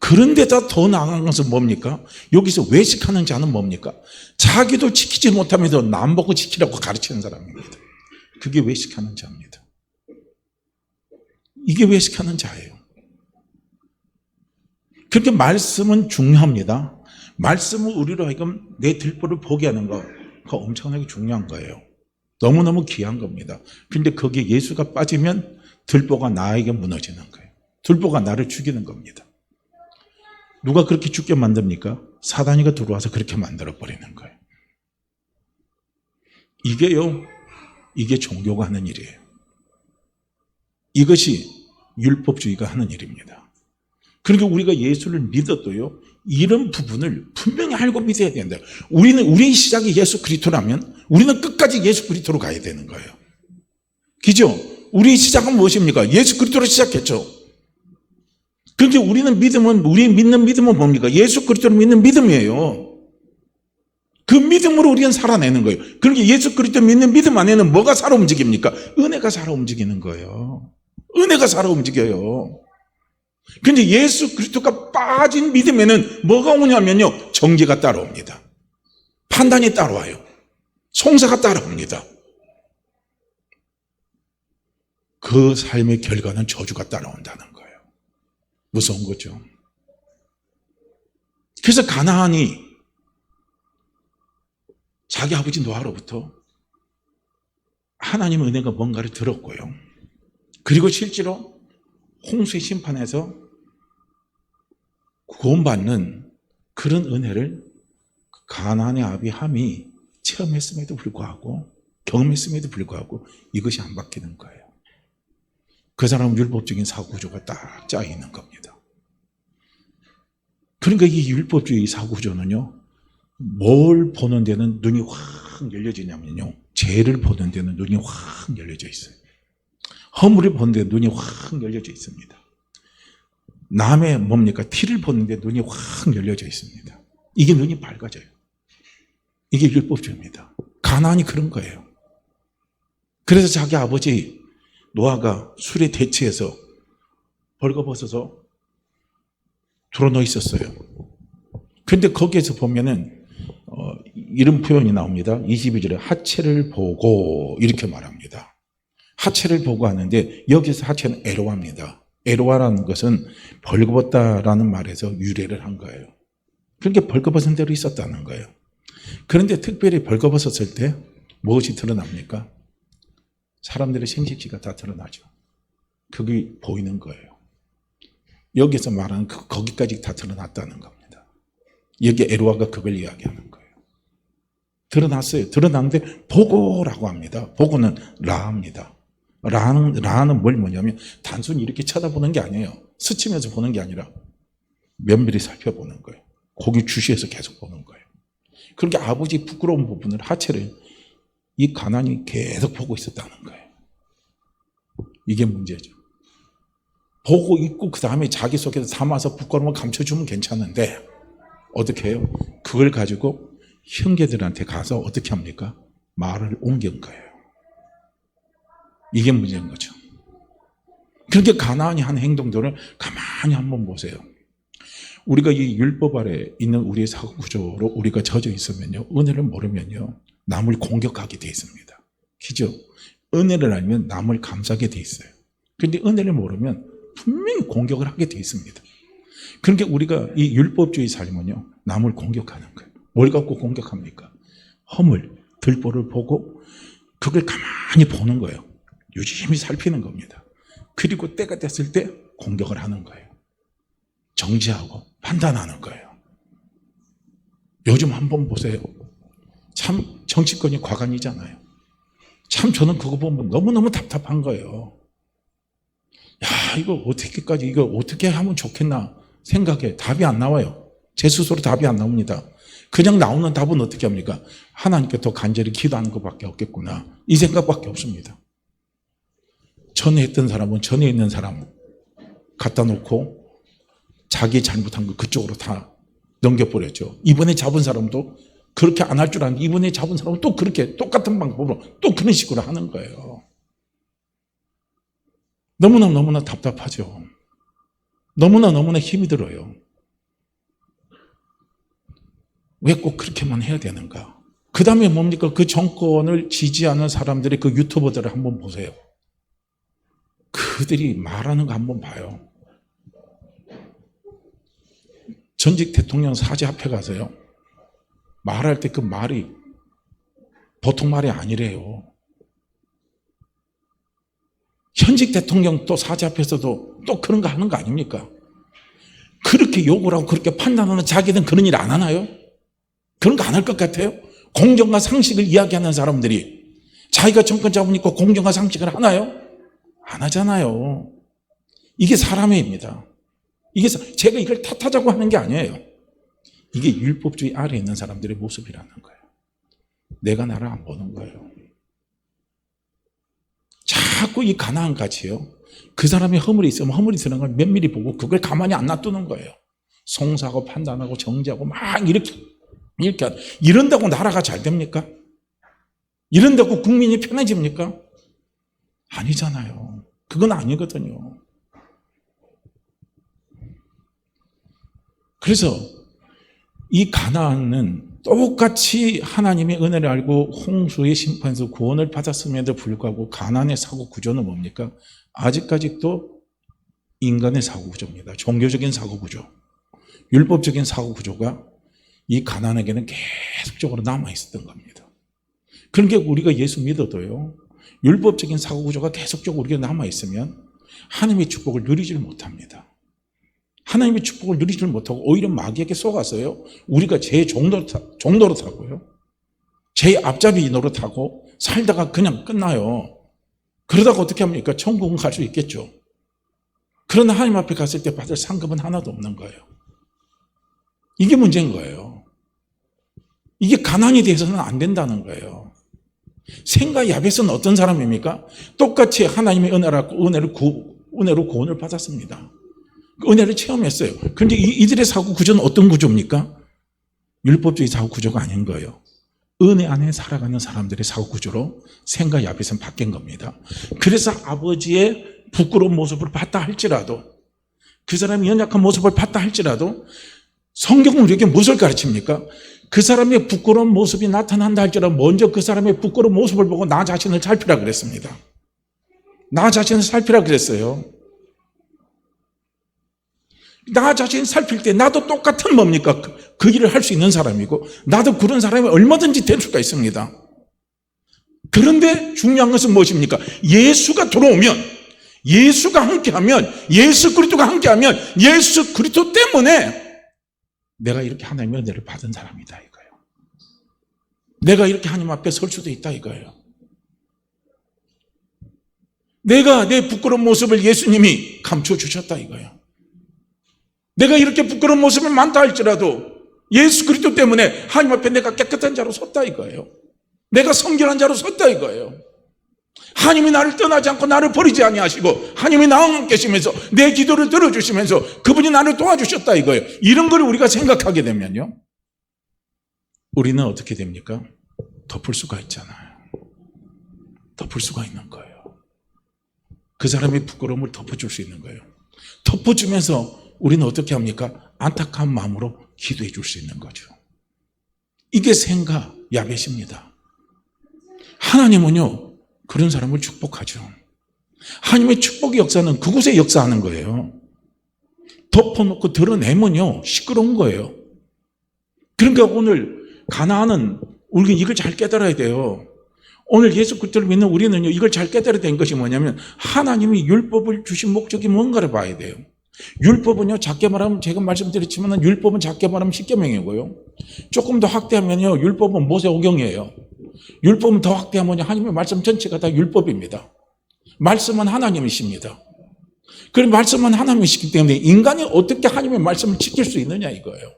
그런데다 더 나아간 것은 뭡니까? 여기서 외식하는 자는 뭡니까? 자기도 지키지 못하면서 남보고 지키라고 가르치는 사람입니다. 그게 외식하는 자입니다. 이게 외식하는 자예요. 그렇게 말씀은 중요합니다. 말씀을 우리로 하여금 내 들보를 보게 하는 거, 그거 엄청나게 중요한 거예요. 너무너무 귀한 겁니다. 그런데 거기에 예수가 빠지면 들보가 나에게 무너지는 거예요. 들보가 나를 죽이는 겁니다. 누가 그렇게 죽게 만듭니까? 사단이가 들어와서 그렇게 만들어버리는 거예요. 이게 종교가 하는 일이에요. 이것이 율법주의가 하는 일입니다. 그러니까 우리가 예수를 믿어도요, 이런 부분을 분명히 알고 믿어야 된다. 우리의 시작이 예수 그리스도라면 우리는 끝까지 예수 그리스도로 가야 되는 거예요. 그죠? 우리의 시작은 무엇입니까? 예수 그리스도로 시작했죠. 그런데 우리의 믿는 믿음은 뭡니까? 예수 그리스도를 믿는 믿음이에요. 그 믿음으로 우리는 살아내는 거예요. 그러니까 예수 그리스도 믿는 믿음 안에는 뭐가 살아 움직입니까? 은혜가 살아 움직이는 거예요. 은혜가 살아 움직여요. 그런데 예수 그리스도가 빠진 믿음에는 뭐가 오냐면요, 정죄가 따라옵니다. 판단이 따라와요. 송사가 따라옵니다. 그 삶의 결과는 저주가 따라온다는 거예요. 무서운 거죠. 그래서 가나안이 자기 아버지 노아로부터 하나님의 은혜가 뭔가를 들었고요, 그리고 실제로 홍수의 심판에서 구원받는 그런 은혜를 가나안의 아비 함이 체험했음에도 불구하고, 경험했음에도 불구하고 이것이 안 바뀌는 거예요. 그 사람은 율법적인 사고구조가 딱 짜 있는 겁니다. 그러니까 이 율법주의 사고구조는요, 뭘 보는 데는 눈이 확 열려지냐면요, 죄를 보는 데는 눈이 확 열려져 있어요. 허물을 보는 데 눈이 확 열려져 있습니다. 남의 뭡니까? 티를 보는 데 눈이 확 열려져 있습니다. 이게 눈이 밝아져요. 이게 율법주의입니다. 가나안이 그런 거예요. 그래서 자기 아버지 노아가 술에 대치해서 벌거벗어서 드러누워 있었어요. 그런데 거기에서 보면은 이런 표현이 나옵니다. 22절에 하체를 보고 이렇게 말합니다. 하체를 보고 하는데 여기서 하체는 에로합니다. 에로와라는 것은 벌거벗다라는 말에서 유래를 한 거예요. 그러니까 벌거벗은 대로 있었다는 거예요. 그런데 특별히 벌거벗었을 때 무엇이 드러납니까? 사람들의 생식기가 다 드러나죠. 그게 보이는 거예요. 여기서 말하는 거기까지 다 드러났다는 겁니다. 여기 에로와가 그걸 이야기하는 거예요. 드러났어요. 드러났는데 보고라고 합니다. 보고는 라입니다. 라는 뭐냐면 단순히 이렇게 쳐다보는 게 아니에요. 스치면서 보는 게 아니라 면밀히 살펴보는 거예요. 고기 주시해서 계속 보는 거예요. 그렇게 아버지 부끄러운 부분을, 하체를 이 가난이 계속 보고 있었다는 거예요. 이게 문제죠. 보고 있고 그 다음에 자기 속에서 담아서 부끄러움을 감춰주면 괜찮은데 어떻게 해요? 그걸 가지고 형제들한테 가서 어떻게 합니까? 말을 옮긴 거예요. 이게 문제인 거죠. 그렇게 가나안이 한 행동들을 가만히 한번 보세요. 우리가 이 율법 아래 있는 우리의 사고 구조로 우리가 젖어 있으면요, 은혜를 모르면요, 남을 공격하게 돼 있습니다. 그죠? 은혜를 알면 남을 감싸게 돼 있어요. 그런데 은혜를 모르면 분명히 공격을 하게 돼 있습니다. 그러니까 우리가 이 율법주의 삶은요, 남을 공격하는 거예요. 뭘 갖고 공격합니까? 허물, 들보를 보고 그걸 가만히 보는 거예요. 유심히 살피는 겁니다. 그리고 때가 됐을 때 공격을 하는 거예요. 정지하고 판단하는 거예요. 요즘 한번 보세요. 참 정치권이 과간이잖아요. 참 저는 그거 보면 너무너무 답답한 거예요. 야, 이거 어떻게 하면 좋겠나 생각해. 답이 안 나와요. 제 스스로 답이 안 나옵니다. 그냥 나오는 답은 어떻게 합니까? 하나님께 더 간절히 기도하는 것밖에 없겠구나. 이 생각밖에 없습니다. 전에 했던 사람은 전에 있는 사람 갖다 놓고 자기 잘못한 거 그쪽으로 다 넘겨버렸죠. 이번에 잡은 사람도 그렇게 안 할 줄 아는데 이번에 잡은 사람은 또 그렇게 똑같은 방법으로 또 그런 식으로 하는 거예요. 너무나 답답하죠. 너무나 힘이 들어요. 왜 꼭 그렇게만 해야 되는가? 그 다음에 뭡니까? 그 정권을 지지하는 사람들의 그 유튜버들을 한번 보세요. 그들이 말하는 거 한번 봐요. 전직 대통령 사제 앞에 가서요, 말할 때 그 말이 보통 말이 아니래요. 현직 대통령 또 사제 앞에서도 또 그런 거 하는 거 아닙니까? 그렇게 욕을 하고 그렇게 판단하는 자기는 그런 일 안 하나요? 그런 거 안 할 것 같아요? 공정과 상식을 이야기하는 사람들이 자기가 정권 잡으니까 공정과 상식을 하나요? 안 하잖아요. 이게 사람의 입니다. 이게 제가 이걸 탓하자고 하는 게 아니에요. 이게 율법주의 아래에 있는 사람들의 모습이라는 거예요. 내가 나를 안 보는 거예요. 자꾸 이 가나안 같이요, 그 사람의 허물이 있으면 허물이 드러난 걸 면밀히 보고 그걸 가만히 안 놔두는 거예요. 송사하고 판단하고 정지하고 막 이렇게 이런다고 나라가 잘 됩니까? 이런다고 국민이 편해집니까? 아니잖아요. 그건 아니거든요. 그래서 이 가나안은 똑같이 하나님의 은혜를 알고 홍수의 심판에서 구원을 받았음에도 불구하고 가나안의 사고 구조는 뭡니까? 아직까지도 인간의 사고 구조입니다. 종교적인 사고 구조, 율법적인 사고 구조가 이 가나안에게는 계속적으로 남아 있었던 겁니다. 그러니까 우리가 예수 믿어도요, 율법적인 사고 구조가 계속적으로 우리가 남아 있으면 하나님의 축복을 누리지를 못합니다. 하나님의 축복을 누리지를 못하고 오히려 마귀에게 속아서요, 우리가 제 종로로 타고요, 제 앞잡이 노릇하고 살다가 그냥 끝나요. 그러다가 어떻게 합니까? 천국은 갈 수 있겠죠. 그러나 하나님 앞에 갔을 때 받을 상급은 하나도 없는 거예요. 이게 문제인 거예요. 이게 가난에 대해서는 안 된다는 거예요. 셈과 야벳은 어떤 사람입니까? 똑같이 하나님의 은혜로 구원을 받았습니다. 그 은혜를 체험했어요. 그런데 이들의 사고 구조는 어떤 구조입니까? 율법주의 사고 구조가 아닌 거예요. 은혜 안에 살아가는 사람들의 사고 구조로 셈과 야벳은 바뀐 겁니다. 그래서 아버지의 부끄러운 모습을 봤다 할지라도, 그 사람이 연약한 모습을 봤다 할지라도 성경은 우리에게 무엇을 가르칩니까? 그 사람의 부끄러운 모습이 나타난다 할지라도 먼저 그 사람의 부끄러운 모습을 보고 나 자신을 살피라 그랬습니다. 나 자신을 살피라 그랬어요. 나 자신 살필 때 나도 똑같은 뭡니까? 그 일을 할 수 있는 사람이고 나도 그런 사람이 얼마든지 될 수가 있습니다. 그런데 중요한 것은 무엇입니까? 예수가 들어오면, 예수가 함께하면, 예수 그리스도가 함께하면 예수 그리스도 때문에 내가 이렇게 하나님의 은혜를 받은 사람이다 이거예요. 내가 이렇게 하나님 앞에 설 수도 있다 이거예요. 내가 내 부끄러운 모습을 예수님이 감춰주셨다 이거예요. 내가 이렇게 부끄러운 모습이 많다 할지라도 예수 그리스도 때문에 하나님 앞에 내가 깨끗한 자로 섰다 이거예요. 내가 성결한 자로 섰다 이거예요. 하나님이 나를 떠나지 않고 나를 버리지 아니하시고 하나님이 나와 함께 계시면서 내 기도를 들어주시면서 그분이 나를 도와주셨다 이거예요. 이런 걸 우리가 생각하게 되면요, 우리는 어떻게 됩니까? 덮을 수가 있잖아요. 덮을 수가 있는 거예요. 그 사람의 부끄러움을 덮어줄 수 있는 거예요. 덮어주면서 우리는 어떻게 합니까? 안타까운 마음으로 기도해 줄 수 있는 거죠. 이게 생가 야벳입니다. 하나님은요, 그런 사람을 축복하죠. 하나님의 축복의 역사는 그곳에 역사하는 거예요. 덮어놓고 드러내면요, 시끄러운 거예요. 그러니까 오늘 가나안은 우리가 이걸 잘 깨달아야 돼요. 오늘 예수 그리스도를 믿는 우리는요, 이걸 잘 깨달아야 되는 것이 뭐냐면 하나님이 율법을 주신 목적이 뭔가를 봐야 돼요. 율법은요, 작게 말하면 제가 말씀드렸지만 율법은 작게 말하면 10계명이고요. 조금 더 확대하면요, 율법은 모세오경이에요. 율법은 더 확대하면요, 하나님의 말씀 전체가 다 율법입니다. 말씀은 하나님이십니다. 그럼 말씀은 하나님이시기 때문에 인간이 어떻게 하나님의 말씀을 지킬 수 있느냐 이거예요.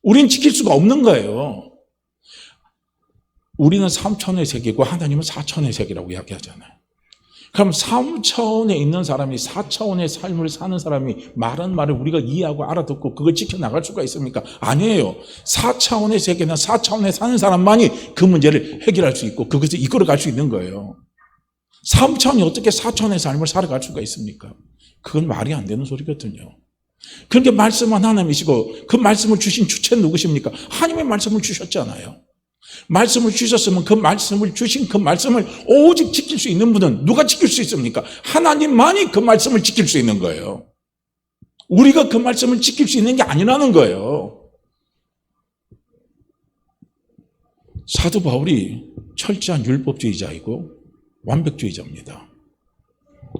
우리는 지킬 수가 없는 거예요. 우리는 3차원의 세계고 하나님은 4차원의 세계라고 이야기하잖아요. 그럼 3차원에 있는 사람이 4차원의 삶을 사는 사람이 말한 말을 우리가 이해하고 알아듣고 그걸 지켜나갈 수가 있습니까? 아니에요. 4차원의 세계나 4차원에 사는 사람만이 그 문제를 해결할 수 있고 그것을 이끌어갈 수 있는 거예요. 3차원이 어떻게 4차원의 삶을 살아갈 수가 있습니까? 그건 말이 안 되는 소리거든요. 그러니까 말씀은 하나님이시고 그 말씀을 주신 주체는 누구십니까? 하나님의 말씀을 주셨잖아요. 말씀을 주셨으면 그 말씀을 주신 그 말씀을 오직 지킬 수 있는 분은 누가 지킬 수 있습니까? 하나님만이 그 말씀을 지킬 수 있는 거예요. 우리가 그 말씀을 지킬 수 있는 게 아니라는 거예요. 사도 바울이 철저한 율법주의자이고 완벽주의자입니다.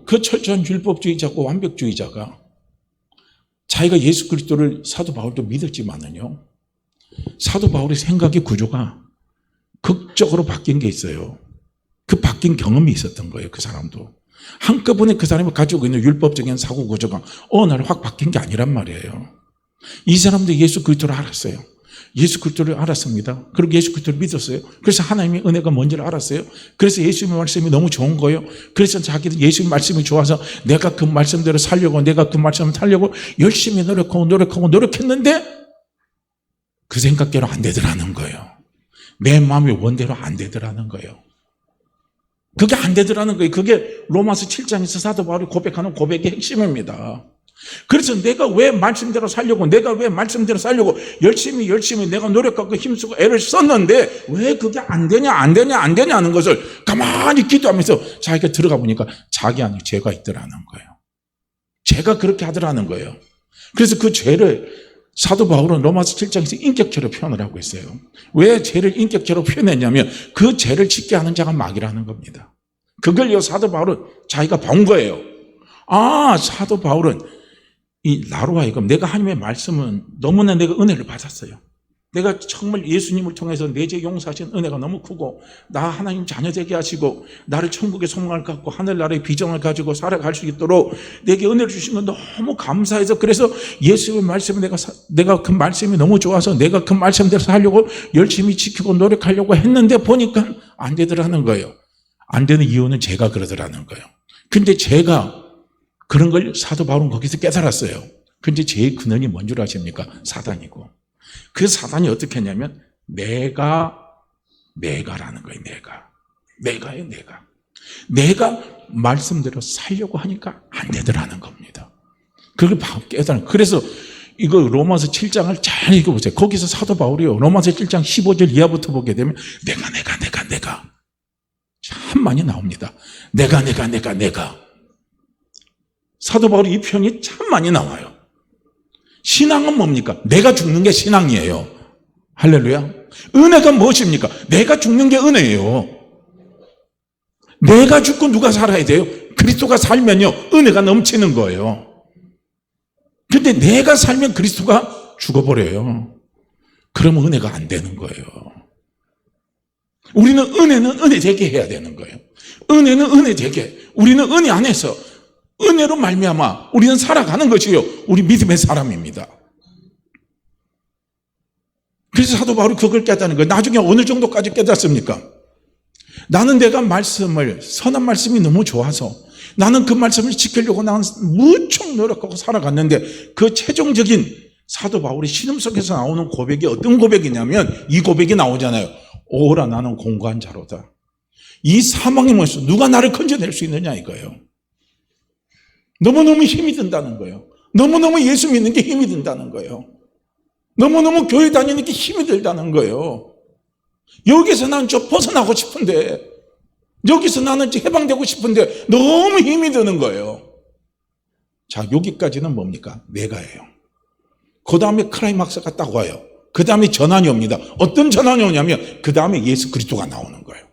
그 철저한 율법주의자고 완벽주의자가 자기가 예수 그리스도를 사도 바울도 믿었지만은요, 사도 바울의 생각의 구조가 극적으로 바뀐 게 있어요. 그 바뀐 경험이 있었던 거예요. 그 사람도 한꺼번에 그 사람이 가지고 있는 율법적인 사고 구조가 어느 날 확 바뀐 게 아니란 말이에요. 이 사람도 예수 그리스도를 알았어요. 예수 그리스도를 알았습니다. 그리고 예수 그리스도를 믿었어요. 그래서 하나님의 은혜가 뭔지를 알았어요. 그래서 예수님의 말씀이 너무 좋은 거예요. 그래서 자기도 예수님의 말씀이 좋아서 내가 그 말씀대로 살려고, 내가 그 말씀을 살려고 열심히 노력했는데 그 생각대로 안 되더라는 거예요. 내 마음의 원대로 안 되더라는 거예요. 그게 안 되더라는 거예요. 그게 로마서 7장에서 사도 바울이 고백하는 고백의 핵심입니다. 그래서 내가 왜 말씀대로 살려고, 열심히 내가 노력하고 힘쓰고 애를 썼는데 왜 그게 안 되냐 하는 것을 가만히 기도하면서 자기가 들어가 보니까 자기 안에 죄가 있더라는 거예요. 죄가 그렇게 하더라는 거예요. 그래서 그 죄를 사도 바울은 로마서 7장에서 인격체로 표현을 하고 있어요. 왜 죄를 인격체로 표현했냐면 그 죄를 짓게 하는 자가 마귀라는 겁니다. 그걸요, 사도 바울은 자기가 본 거예요. 아, 사도 바울은 나로 하여금 내가 하나님의 말씀은 너무나 내가 은혜를 받았어요. 내가 정말 예수님을 통해서 내 죄 용서하신 은혜가 너무 크고 나 하나님 자녀 되게 하시고 나를 천국의 소망을 갖고 하늘나라의 비전을 가지고 살아갈 수 있도록 내게 은혜를 주신 건 너무 감사해서, 그래서 예수의 말씀을 내가 그 말씀이 너무 좋아서 내가 그 말씀대로 살려고 열심히 지키고 노력하려고 했는데 보니까 안 되더라는 거예요. 안 되는 이유는 제가 그러더라는 거예요. 근데 제가 그런 걸 사도 바울은 거기서 깨달았어요. 근데 제의 근원이 뭔 줄 아십니까? 사단이고. 그 사단이 어떻게 했냐면 내가라는 거예요. 내가예요. 내가 말씀대로 살려고 하니까 안 되더라는 겁니다. 그걸 깨달은. 그래서 이거 로마서 7장을 잘 읽어보세요. 거기서 사도 바울이요, 로마서 7장 15절 이하부터 보게 되면 내가 참 많이 나옵니다. 내가 사도 바울이 이 표현이 참 많이 나와요. 신앙은 뭡니까? 내가 죽는 게 신앙이에요. 할렐루야. 은혜가 무엇입니까? 내가 죽는 게 은혜예요. 내가 죽고 누가 살아야 돼요? 그리스도가 살면요, 은혜가 넘치는 거예요. 근데 내가 살면 그리스도가 죽어버려요. 그러면 은혜가 안 되는 거예요. 우리는 은혜는 은혜 되게 해야 되는 거예요. 은혜는 은혜 되게. 우리는 은혜 안에서 은혜로 말미암아 우리는 살아가는 것이요, 우리 믿음의 사람입니다. 그래서 사도 바울이 그걸 깨닫는 거예요. 나중에 어느 정도까지 깨닫습니까? 나는 내가 말씀을, 선한 말씀이 너무 좋아서 나는 그 말씀을 지키려고 나는 무척 노력하고 살아갔는데, 그 최종적인 사도 바울의 신음 속에서 나오는 고백이 어떤 고백이냐면 이 고백이 나오잖아요. 오라 나는 공고한 자로다. 이 사망의 몸에서 누가 나를 건져낼 수 있느냐 이거예요. 너무너무 힘이 든다는 거예요. 너무너무 예수 믿는 게 힘이 든다는 거예요. 너무너무 교회 다니는 게 힘이 들다는 거예요. 여기서 나는 좀 벗어나고 싶은데, 여기서 나는 좀 해방되고 싶은데 너무 힘이 드는 거예요. 자, 여기까지는 뭡니까? 내가예요. 그 다음에 클라이막스가 딱 와요. 그 다음에 전환이 옵니다. 어떤 전환이 오냐면 그 다음에 예수 그리스도가 나오는 거예요.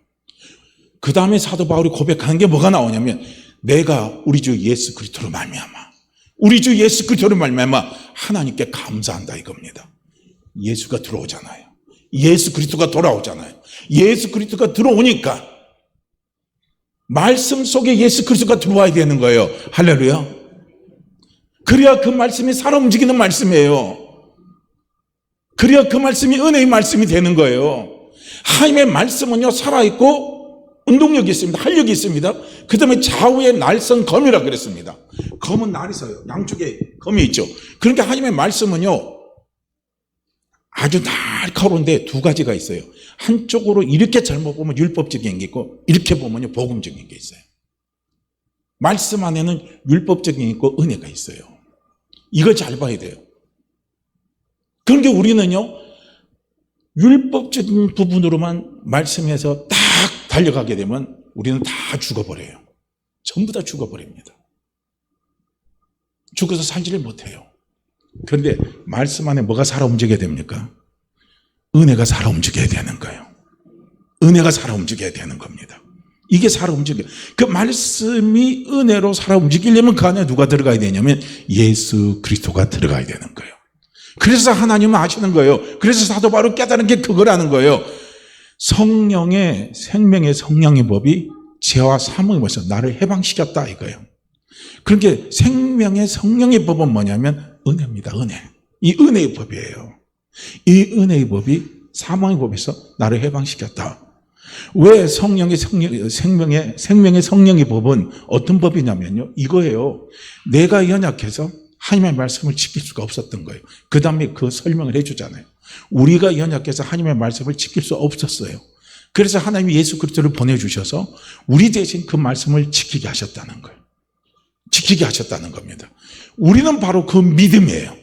그 다음에 사도 바울이 고백하는 게 뭐가 나오냐면, 내가 우리 주 예수 그리스도로 말미암아, 우리 주 예수 그리스도로 말미암아 하나님께 감사한다 이겁니다. 예수가 들어오잖아요. 예수 그리스도가 돌아오잖아요. 예수 그리스도가 들어오니까 말씀 속에 예수 그리스도가 들어와야 되는 거예요. 할렐루야. 그래야 그 말씀이 살아 움직이는 말씀이에요. 그래야 그 말씀이 은혜의 말씀이 되는 거예요. 하나님의 말씀은요, 살아있고 운동력이 있습니다. 활력이 있습니다. 그 다음에 좌우에 날선 검이라 그랬습니다. 검은 날이 서요. 양쪽에 검이 있죠. 그러니까 하나님의 말씀은요, 아주 날카로운데 두 가지가 있어요. 한쪽으로 이렇게 잘못 보면 율법적인 게 있고, 이렇게 보면요 복음적인 게 있어요. 말씀 안에는 율법적인 게 있고 은혜가 있어요. 이걸 잘 봐야 돼요. 그런데 우리는요, 율법적인 부분으로만 말씀해서 딱 달려가게 되면 우리는 다 죽어버려요. 전부 다 죽어버립니다. 죽어서 살지를 못해요. 그런데 말씀 안에 뭐가 살아 움직여야 됩니까? 은혜가 살아 움직여야 되는 거예요. 은혜가 살아 움직여야 되는 겁니다. 이게 살아 움직여요. 그 말씀이 은혜로 살아 움직이려면 그 안에 누가 들어가야 되냐면 예수 그리스도가 들어가야 되는 거예요. 그래서 하나님은 아시는 거예요. 그래서 사도 바울이 깨달은 게 그거라는 거예요. 성령의, 생명의 성령의 법이 죄와 사망의 법에서 나를 해방시켰다 이거예요. 그러니까 생명의 성령의 법은 뭐냐면 은혜입니다. 은혜. 이 은혜의 법이에요. 이 은혜의 법이 사망의 법에서 나를 해방시켰다. 왜 생명의 성령의 법은 어떤 법이냐면요, 이거예요. 내가 연약해서 하나님의 말씀을 지킬 수가 없었던 거예요. 그 다음에 그 설명을 해주잖아요. 우리가 연약해서 하나님의 말씀을 지킬 수 없었어요. 그래서 하나님이 예수 그리스도를 보내주셔서 우리 대신 그 말씀을 지키게 하셨다는 거예요. 지키게 하셨다는 겁니다. 우리는 바로 그 믿음이에요.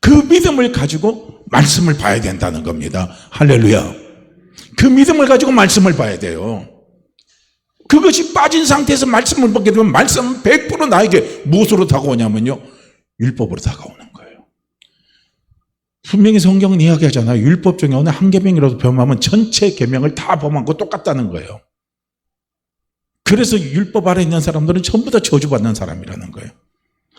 그 믿음을 가지고 말씀을 봐야 된다는 겁니다. 할렐루야. 그 믿음을 가지고 말씀을 봐야 돼요. 그것이 빠진 상태에서 말씀을 보게 되면 말씀은 100% 나에게 무엇으로 다가오냐면요, 율법으로 다가오는 거예요. 분명히 성경은 이야기하잖아요. 율법 중에 어느 한 계명이라도 범하면 전체 계명을 다 범한 거 똑같다는 거예요. 그래서 율법 아래 있는 사람들은 전부 다 저주받는 사람이라는 거예요.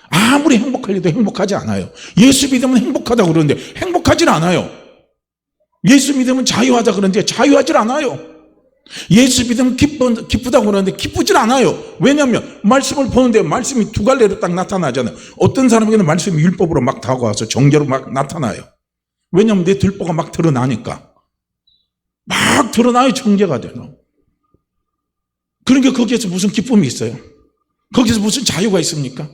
아무리 행복하려도 행복하지 않아요. 예수 믿으면 행복하다고 그러는데 행복하지 않아요. 예수 믿으면 자유하다 그러는데 자유하지 않아요. 예수 믿으면 기쁘다고 그러는데 기쁘지 않아요. 왜냐하면 말씀을 보는데 말씀이 두 갈래로 딱 나타나잖아요. 어떤 사람에게는 말씀이 율법으로 막 다가와서 정죄로 막 나타나요. 왜냐하면 내 들보가 막 드러나니까. 막 드러나요. 정죄가 되요. 그러니까 거기에서 무슨 기쁨이 있어요? 거기서 무슨 자유가 있습니까?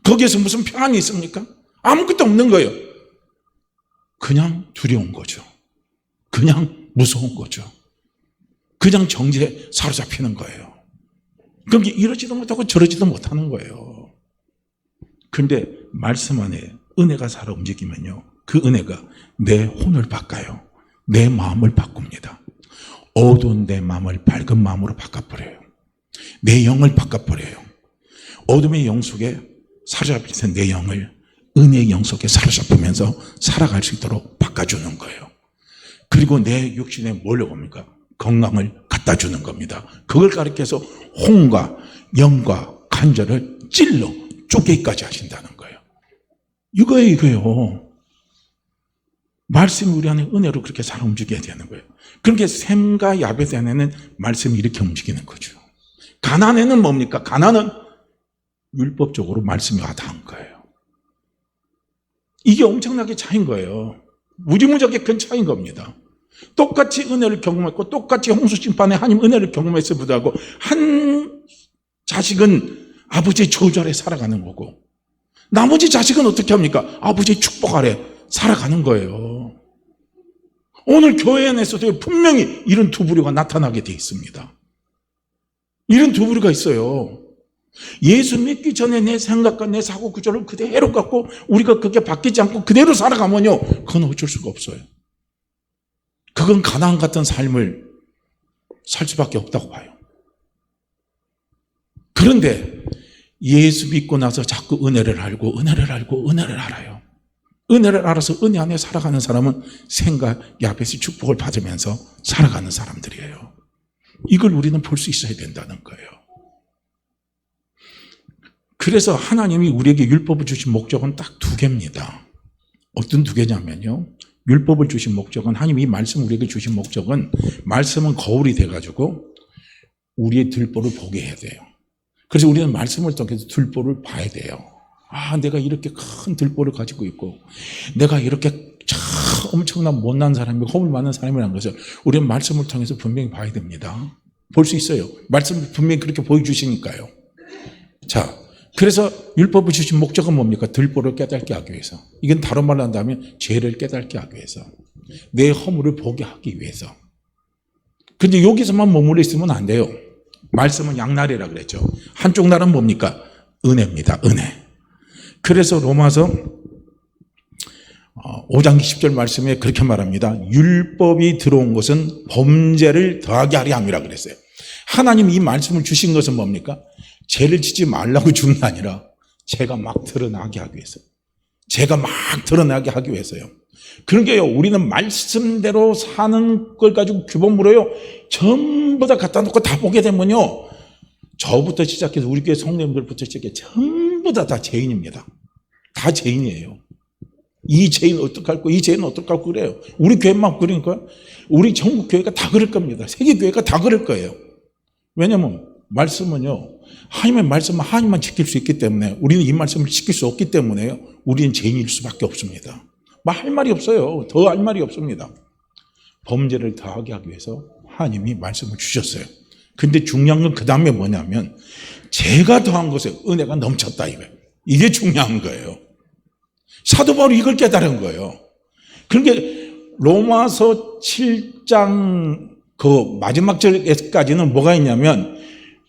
거기에서 무슨 평안이 있습니까? 아무것도 없는 거예요. 그냥 두려운 거죠. 그냥 무서운 거죠. 그냥 정죄에 사로잡히는 거예요. 그럼 이러지도 못하고 저러지도 못하는 거예요. 그런데 말씀 안에 은혜가 살아 움직이면요, 그 은혜가 내 혼을 바꿔요. 내 마음을 바꿉니다. 어두운 내 마음을 밝은 마음으로 바꿔버려요. 내 영을 바꿔버려요. 어둠의 영 속에 사로잡힌 내 영을 은혜의 영속에 사로잡히면서 살아갈 수 있도록 바꿔주는 거예요. 그리고 내 육신에 뭘로 봅니까? 건강을 갖다 주는 겁니다. 그걸 가리켜서 혼과 영과 간절을 찔러 쪼개기까지 하신다는 거예요. 이거예요. 말씀이 우리 안에 은혜로 그렇게 잘 움직여야 되는 거예요. 그러니까 샘과 야벳 안에는 말씀이 이렇게 움직이는 거죠. 가나안에는 뭡니까? 가나안은 율법적으로 말씀이 와닿은 거예요. 이게 엄청나게 차이인 거예요. 무지무지하게 큰 차이인 겁니다. 똑같이 은혜를 경험했고 똑같이 홍수 심판에 하나님 은혜를 경험했을 뿐하고 한 자식은 아버지의 저주 아래 살아가는 거고 나머지 자식은 어떻게 합니까? 아버지의 축복 아래 살아가는 거예요. 오늘 교회 안에서도 분명히 이런 두 부류가 나타나게 돼 있습니다. 이런 두 부류가 있어요. 예수 믿기 전에 내 생각과 내 사고 구조를 그대로 갖고 우리가 그게 바뀌지 않고 그대로 살아가면요, 그건 어쩔 수가 없어요. 그건 가나안 같은 삶을 살 수밖에 없다고 봐요. 그런데 예수 믿고 나서 자꾸 은혜를 알고 은혜를 알아요. 은혜를 알아서 은혜 안에 살아가는 사람은 샘과 야벳의 축복을 받으면서 살아가는 사람들이에요. 이걸 우리는 볼 수 있어야 된다는 거예요. 그래서 하나님이 우리에게 율법을 주신 목적은 딱 두 개입니다. 어떤 두 개냐면요, 율법을 주신 목적은, 하나님이 말씀 우리에게 주신 목적은, 말씀은 거울이 돼가지고 우리의 들보를 보게 해야 돼요. 그래서 우리는 말씀을 통해서 들보를 봐야 돼요. 아, 내가 이렇게 큰 들보를 가지고 있고 내가 이렇게 참 엄청난 못난 사람이고 허물 많은 사람이라는 것을 우리는 말씀을 통해서 분명히 봐야 됩니다. 볼 수 있어요. 말씀을 분명히 그렇게 보여주시니까요. 자, 그래서 율법을 주신 목적은 뭡니까? 들보를 깨닫게 하기 위해서. 이건 다른 말로 한다면 죄를 깨닫게 하기 위해서, 내 허물을 보게 하기 위해서. 근데 여기서만 머물러 있으면 안 돼요. 말씀은 양날이라 그랬죠. 한쪽 날은 뭡니까? 은혜입니다. 은혜. 그래서 로마서 5장 10절 말씀에 그렇게 말합니다. 율법이 들어온 것은 범죄를 더하게 하려 함이라 그랬어요. 하나님 이 말씀을 주신 것은 뭡니까? 죄를 짓지 말라고 준 게 아니라 죄가 막 드러나게 하기 위해서. 죄가 막 드러나게 하기 위해서요. 그러니까요, 우리는 말씀대로 사는 걸 가지고 규범으로요, 전부 다 갖다 놓고 다 보게 되면요, 저부터 시작해서 우리 교회 성도님들부터 시작해 전부 다 죄인입니다. 다 죄인이에요. 이 죄인 어떡할 거, 이 죄인 어떡할 거 그래요. 우리 교회만 그러니까 우리 전국 교회가 다 그럴 겁니다. 세계 교회가 다 그럴 거예요. 왜냐면 말씀은요, 하나님의 말씀은 하나님만 지킬 수 있기 때문에, 우리는 이 말씀을 지킬 수 없기 때문에요, 우리는 죄인일 수밖에 없습니다. 할 말이 없어요. 더 할 말이 없습니다. 범죄를 더하게 하기 위해서 하나님이 말씀을 주셨어요. 근데 중요한 건 그 다음에 뭐냐면, 죄가 더한 것에 은혜가 넘쳤다 이거예요. 이게 중요한 거예요. 사도 바울이 이걸 깨달은 거예요. 그러니까 로마서 7장 그 마지막 절까지는 뭐가 있냐면,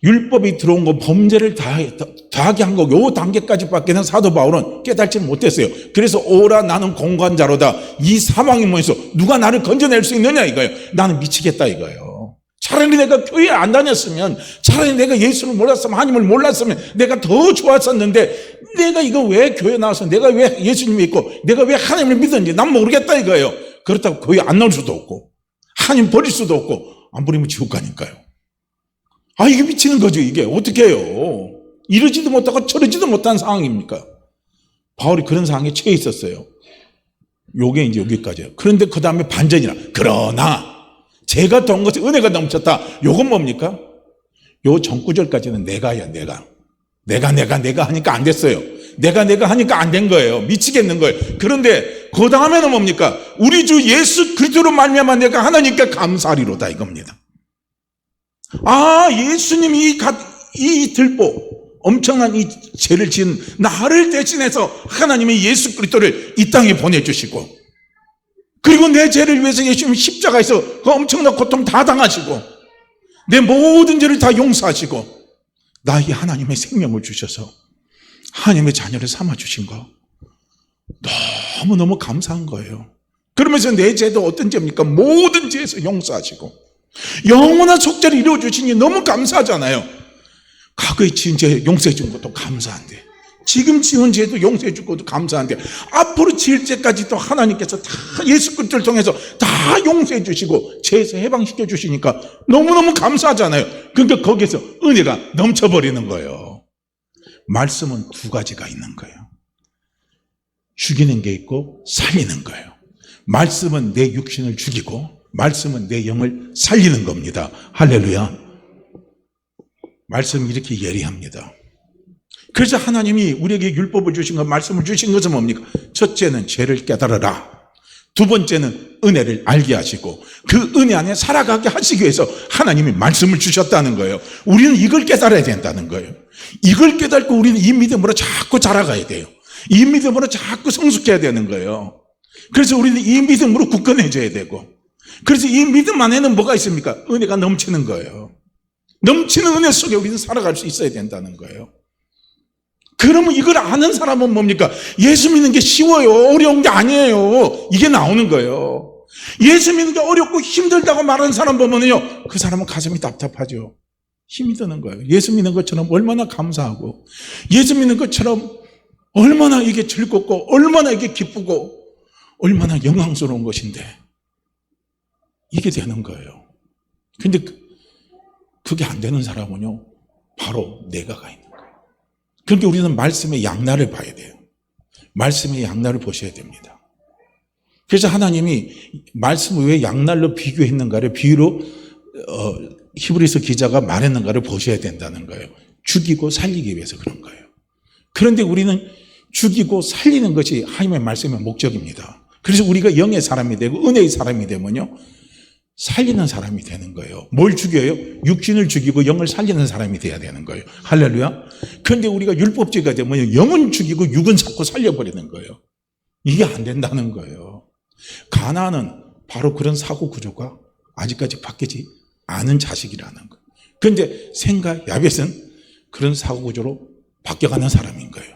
율법이 들어온 거 범죄를 더하게 한 거, 요 단계까지밖에는 사도 바울은 깨닫지 못했어요. 그래서 오라 나는 공관자로다, 이 사망의 몸에서 누가 나를 건져낼 수 있느냐 이거예요. 나는 미치겠다 이거예요. 차라리 내가 교회 안 다녔으면, 차라리 내가 예수를 몰랐으면, 하나님을 몰랐으면 내가 더 좋았었는데, 내가 이거 왜 교회 나와서 내가 왜 예수님 믿고 내가 왜 하나님을 믿었는지 난 모르겠다 이거예요. 그렇다고 교회 안 나올 수도 없고 하나님 버릴 수도 없고, 안 버리면 지옥 가니까요. 아, 이게 미치는 거죠. 이게 어떻게 해요? 이러지도 못하고 저러지도 못한 상황입니까? 바울이 그런 상황에 처해 있었어요. 요게 이제 여기까지예요. 그런데 그 다음에 반전이라, 그러나 제가 더한 것에 은혜가 넘쳤다. 요건 뭡니까? 요 전구절까지는 내가야, 내가 하니까 안 됐어요. 내가 하니까 안 된 거예요. 미치겠는 거예요. 그런데 그 다음에는 뭡니까? 우리 주 예수 그리스도로 말미암아 내가 하나님께 감사하리로다 이겁니다. 아, 예수님이 이 들보, 엄청난 이 죄를 지은 나를 대신해서 하나님이 예수 그리스도를 이 땅에 보내주시고, 그리고 내 죄를 위해서 예수님이 십자가에서 그 엄청난 고통 다 당하시고 내 모든 죄를 다 용서하시고 나에게 하나님의 생명을 주셔서 하나님의 자녀를 삼아주신 거 너무너무 감사한 거예요. 그러면서 내 죄도 어떤 죄입니까? 모든 죄에서 용서하시고 영원한 속죄를 이루어주시니 너무 감사하잖아요. 과거에 지은 죄 용서해 준 것도 감사한데 지금 지은 죄도 용서해 주고도 감사한데 앞으로 지을 죄까지도 하나님께서 다 예수 그리스도를 통해서 다 용서해 주시고 죄에서 해방시켜 주시니까 너무너무 감사하잖아요. 그러니까 거기에서 은혜가 넘쳐버리는 거예요. 말씀은 두 가지가 있는 거예요. 죽이는 게 있고 살리는 거예요. 말씀은 내 육신을 죽이고 말씀은 내 영을 살리는 겁니다. 할렐루야. 말씀이 이렇게 예리합니다. 그래서 하나님이 우리에게 율법을 주신 것, 말씀을 주신 것은 뭡니까? 첫째는 죄를 깨달으라. 두 번째는 은혜를 알게 하시고 그 은혜 안에 살아가게 하시기 위해서 하나님이 말씀을 주셨다는 거예요. 우리는 이걸 깨달아야 된다는 거예요. 이걸 깨닫고 우리는 이 믿음으로 자꾸 자라가야 돼요. 이 믿음으로 자꾸 성숙해야 되는 거예요. 그래서 우리는 이 믿음으로 굳건해져야 되고, 그래서 이 믿음 안에는 뭐가 있습니까? 은혜가 넘치는 거예요. 넘치는 은혜 속에 우리는 살아갈 수 있어야 된다는 거예요. 그러면 이걸 아는 사람은 뭡니까? 예수 믿는 게 쉬워요. 어려운 게 아니에요. 이게 나오는 거예요. 예수 믿는 게 어렵고 힘들다고 말하는 사람 보면요, 그 사람은 가슴이 답답하죠. 힘이 드는 거예요. 예수 믿는 것처럼 얼마나 감사하고, 예수 믿는 것처럼 얼마나 이게 즐겁고, 얼마나 이게 기쁘고, 얼마나 영광스러운 것인데 이게 되는 거예요. 근데 그게 안 되는 사람은요, 바로 내가가 있는 거예요. 그러니까 우리는 말씀의 양날을 봐야 돼요. 말씀의 양날을 보셔야 됩니다. 그래서 하나님이 말씀을 왜 양날로 비교했는가를 비유로 히브리서 기자가 말했는가를 보셔야 된다는 거예요. 죽이고 살리기 위해서 그런 거예요. 그런데 우리는 죽이고 살리는 것이 하나님의 말씀의 목적입니다. 그래서 우리가 영의 사람이 되고 은혜의 사람이 되면요, 살리는 사람이 되는 거예요. 뭘 죽여요? 육신을 죽이고 영을 살리는 사람이 돼야 되는 거예요. 할렐루야. 그런데 우리가 율법주의가 되면 영은 죽이고 육은 자꾸 살려버리는 거예요. 이게 안 된다는 거예요. 가나안은 바로 그런 사고 구조가 아직까지 바뀌지 않은 자식이라는 거예요. 그런데 생과 야벳은 그런 사고 구조로 바뀌어가는 사람인 거예요.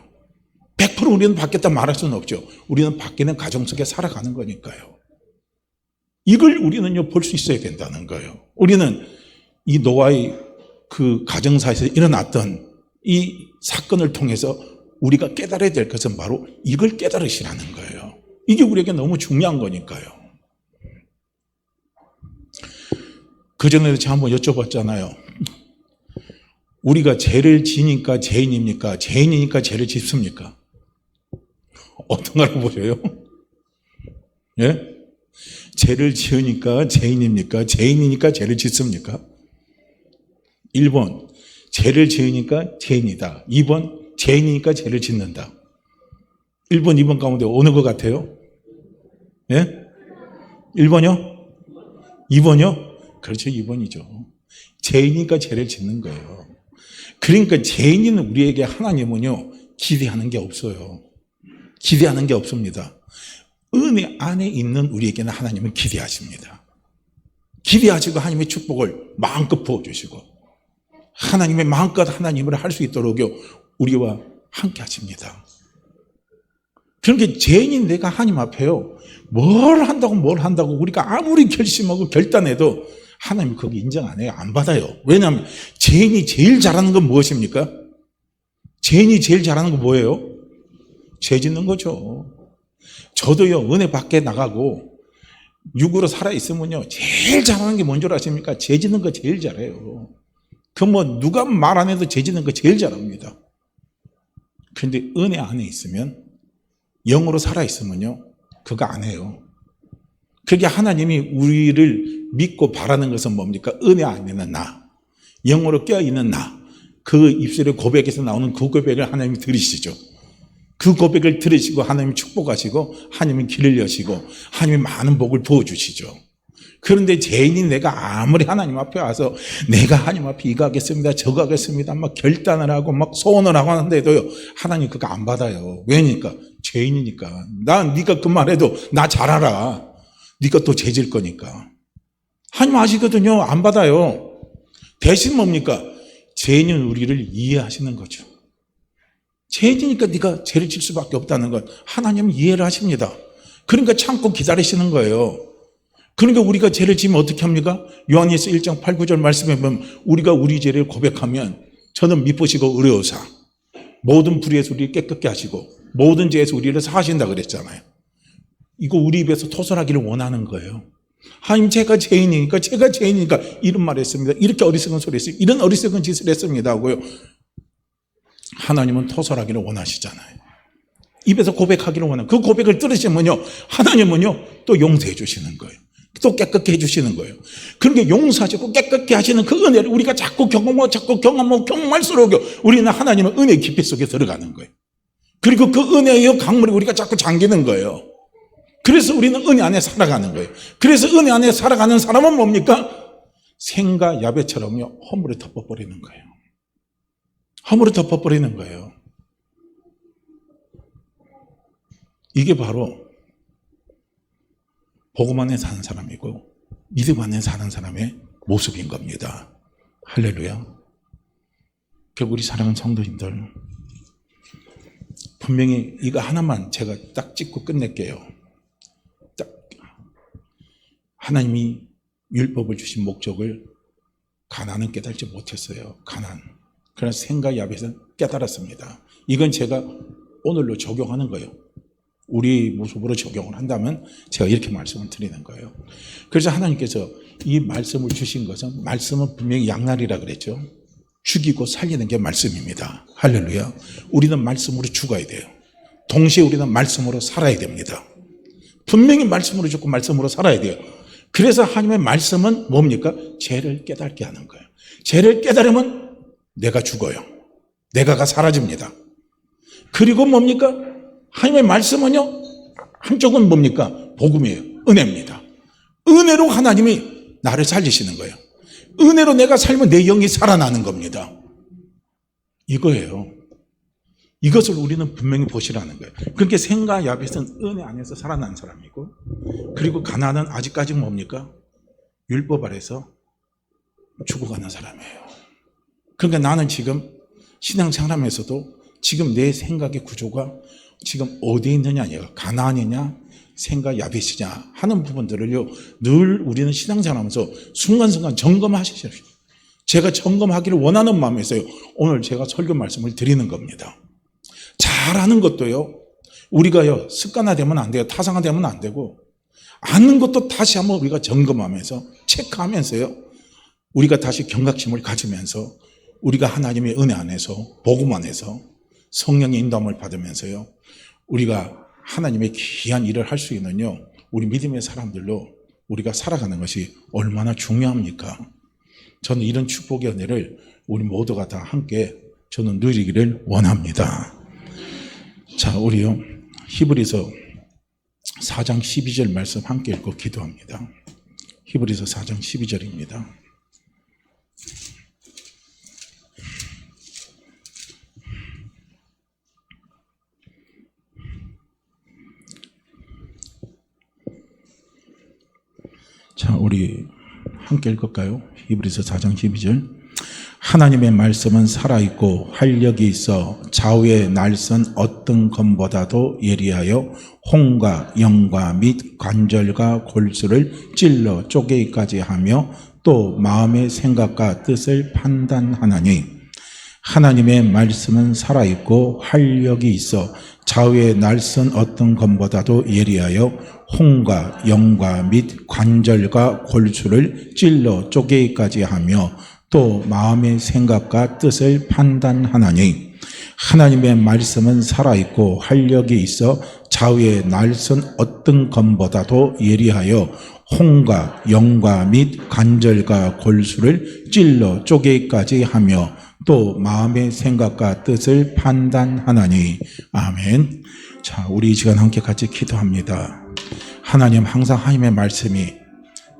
100% 우리는 바뀌었다 말할 수는 없죠. 우리는 바뀌는 가정 속에 살아가는 거니까요. 이걸 우리는요, 볼 수 있어야 된다는 거예요. 우리는 이 노아의 그 가정사에서 일어났던 이 사건을 통해서 우리가 깨달아야 될 것은 바로 이걸 깨달으시라는 거예요. 이게 우리에게 너무 중요한 거니까요. 그전에도 제가 한번 여쭤봤잖아요. 우리가 죄를 지니까 죄인입니까? 죄인이니까 죄를 짓습니까? 어떤 걸 보셔요? 예? 죄를 지으니까 죄인입니까? 죄인이니까 죄를 짓습니까? 1번, 죄를 지으니까 죄인이다. 2번, 죄인이니까 죄를 짓는다. 1번, 2번 가운데 어느 것 같아요? 예? 1번이요? 2번이요? 그렇죠, 2번이죠. 죄인이니까 죄를 짓는 거예요. 그러니까 죄인인 우리에게 하나님은요, 기대하는 게 없어요. 기대하는 게 없습니다. 은혜 안에 있는 우리에게는 하나님은 기대하십니다. 기대하시고 하나님의 축복을 마음껏 부어주시고 하나님의 마음껏 하나님을 할 수 있도록 우리와 함께 하십니다. 그러니까 죄인인 내가 하나님 앞에요, 뭘 한다고 우리가 아무리 결심하고 결단해도 하나님 거기 인정 안 해요. 안 받아요. 왜냐하면 죄인이 제일 잘하는 건 무엇입니까? 죄인이 제일 잘하는 건 뭐예요? 죄 짓는 거죠. 저도요, 은혜 밖에 나가고 육으로 살아있으면요, 제일 잘하는 게 뭔 줄 아십니까? 죄 짓는 거 제일 잘해요. 그 뭐 누가 말 안 해도 죄 짓는 거 제일 잘합니다. 그런데 은혜 안에 있으면, 영으로 살아있으면요, 그거 안 해요. 그게 하나님이 우리를 믿고 바라는 것은 뭡니까? 은혜 안에는 나, 영으로 깨어있는 나, 그 입술의 고백에서 나오는 그 고백을 하나님이 들으시죠. 그 고백을 들으시고 하나님이 축복하시고 하나님이 길을 여시고 하나님이 많은 복을 부어주시죠. 그런데 죄인인 내가 아무리 하나님 앞에 와서 내가 하나님 앞에 이거 하겠습니다, 저거 하겠습니다 막 결단을 하고 막 소원을 하고 하는데도요, 하나님 그거 안 받아요. 왜니까? 죄인이니까. 난 네가 그 말해도 나 잘 알아. 네가 또 죄질 거니까. 하나님 아시거든요. 안 받아요. 대신 뭡니까? 죄인인 우리를 이해하시는 거죠. 죄지니까 네가 죄를 질 수밖에 없다는 건 하나님은 이해를 하십니다. 그러니까 참고 기다리시는 거예요. 그러니까 우리가 죄를 지면 어떻게 합니까? 요한일서 1장 8, 9절 말씀에 보면 우리가 우리 죄를 고백하면 저는 미쁘시고 의로우사 모든 불의에서 우리를 깨끗게 하시고 모든 죄에서 우리를 사하신다 그랬잖아요. 이거 우리 입에서 토설하기를 원하는 거예요. 하나님, 제가 죄인이니까 이런 말을 했습니다. 이렇게 어리석은 소리 했어요. 이런 어리석은 짓을 했습니다 하고요. 하나님은 토설하기를 원하시잖아요. 입에서 고백하기를 원하는, 그 고백을 들으시면요, 하나님은요 또 용서해 주시는 거예요. 또 깨끗게 해주시는 거예요. 그러니까 용서하시고 깨끗게 하시는 그 은혜를 우리가 자꾸 경험할수록 우리는 하나님의 은혜 깊이 속에 들어가는 거예요. 그리고 그 은혜의 강물이 우리가 자꾸 잠기는 거예요. 그래서 우리는 은혜 안에 살아가는 거예요. 그래서 은혜 안에 살아가는 사람은 뭡니까? 샘과 야베처럼요, 허물에 덮어버리는 거예요. 허물에 덮어버리는 거예요. 이게 바로 복음 안에 사는 사람이고 믿음 안에 사는 사람의 모습인 겁니다. 할렐루야. 결국 우리 사랑하는 성도님들, 분명히 이거 하나만 제가 딱 짚고 끝낼게요. 딱 하나님이 율법을 주신 목적을 가나안은 깨달지 못했어요. 가나안. 그러나 샘과 야벳은 깨달았습니다. 이건 제가 오늘로 적용하는 거예요. 우리 모습으로 적용을 한다면 제가 이렇게 말씀을 드리는 거예요. 그래서 하나님께서 이 말씀을 주신 것은, 말씀은 분명히 양날이라 그랬죠. 죽이고 살리는 게 말씀입니다. 할렐루야. 우리는 말씀으로 죽어야 돼요. 동시에 우리는 말씀으로 살아야 됩니다. 분명히 말씀으로 죽고 말씀으로 살아야 돼요. 그래서 하나님의 말씀은 뭡니까? 죄를 깨닫게 하는 거예요. 죄를 깨달으면 내가 죽어요. 내가가 사라집니다. 그리고 뭡니까? 하나님의 말씀은요, 한쪽은 뭡니까? 복음이에요. 은혜입니다. 은혜로 하나님이 나를 살리시는 거예요. 은혜로 내가 살면 내 영이 살아나는 겁니다. 이거예요. 이것을 우리는 분명히 보시라는 거예요. 그러니까 샘과 야벳은 은혜 안에서 살아난 사람이고, 그리고 가나안은 아직까지 뭡니까? 율법 아래서 죽어가는 사람이에요. 그러니까 나는 지금 신앙생활하면서도 지금 내 생각의 구조가 지금 어디에 있느냐, 아니야. 가나안이냐, 샘과 야벳이냐 하는 부분들을요, 늘 우리는 신앙생활하면서 순간순간 점검하시죠. 제가 점검하기를 원하는 마음에서요, 오늘 제가 설교 말씀을 드리는 겁니다. 잘하는 것도요, 우리가요 습관화되면 안 돼요. 타성화되면 안 되고, 아는 것도 다시 한번 우리가 점검하면서 체크하면서요, 우리가 다시 경각심을 가지면서 우리가 하나님의 은혜 안에서, 복음 안에서 성령의 인도함을 받으면서요, 우리가 하나님의 귀한 일을 할 수 있는요, 우리 믿음의 사람들로 우리가 살아가는 것이 얼마나 중요합니까? 저는 이런 축복의 은혜를 우리 모두가 다 함께 저는 누리기를 원합니다. 자, 우리요 히브리서 4장 12절 말씀 함께 읽고 기도합니다. 히브리서 4장 12절입니다. 자, 우리 함께 읽을까요? 히브리서 4장 12절. 하나님의 말씀은 살아있고 활력이 있어 좌우의 날선 어떤 검보다도 예리하여 혼과 영과 및 관절과 골수를 찔러 쪼개기까지 하며 또 마음의 생각과 뜻을 판단하나니, 하나님의 말씀은 살아있고 활력이 있어 좌우의 날선 어떤 검보다도 예리하여 혼과 영과 및 관절과 골수를 찔러 쪼개기까지 하며 또 마음의 생각과 뜻을 판단하나니, 하나님의 말씀은 살아있고 활력이 있어 좌우의 날선 어떤 검보다도 예리하여 혼과 영과 및 관절과 골수를 찔러 쪼개기까지 하며 또 마음의 생각과 뜻을 판단하나니. 아멘. 자, 우리 이 시간 함께 같이 기도합니다. 하나님, 항상 하나님의 말씀이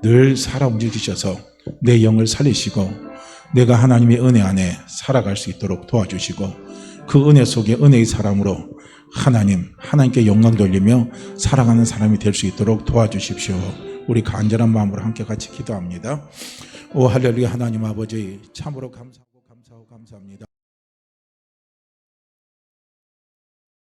늘 살아 움직이셔서 내 영을 살리시고 내가 하나님의 은혜 안에 살아갈 수 있도록 도와주시고, 그 은혜 속에 은혜의 사람으로 하나님께 영광 돌리며 살아가는 사람이 될 수 있도록 도와주십시오. 우리 간절한 마음으로 함께 같이 기도합니다. 오 할렐루야. 하나님 아버지, 참으로 감사합니다.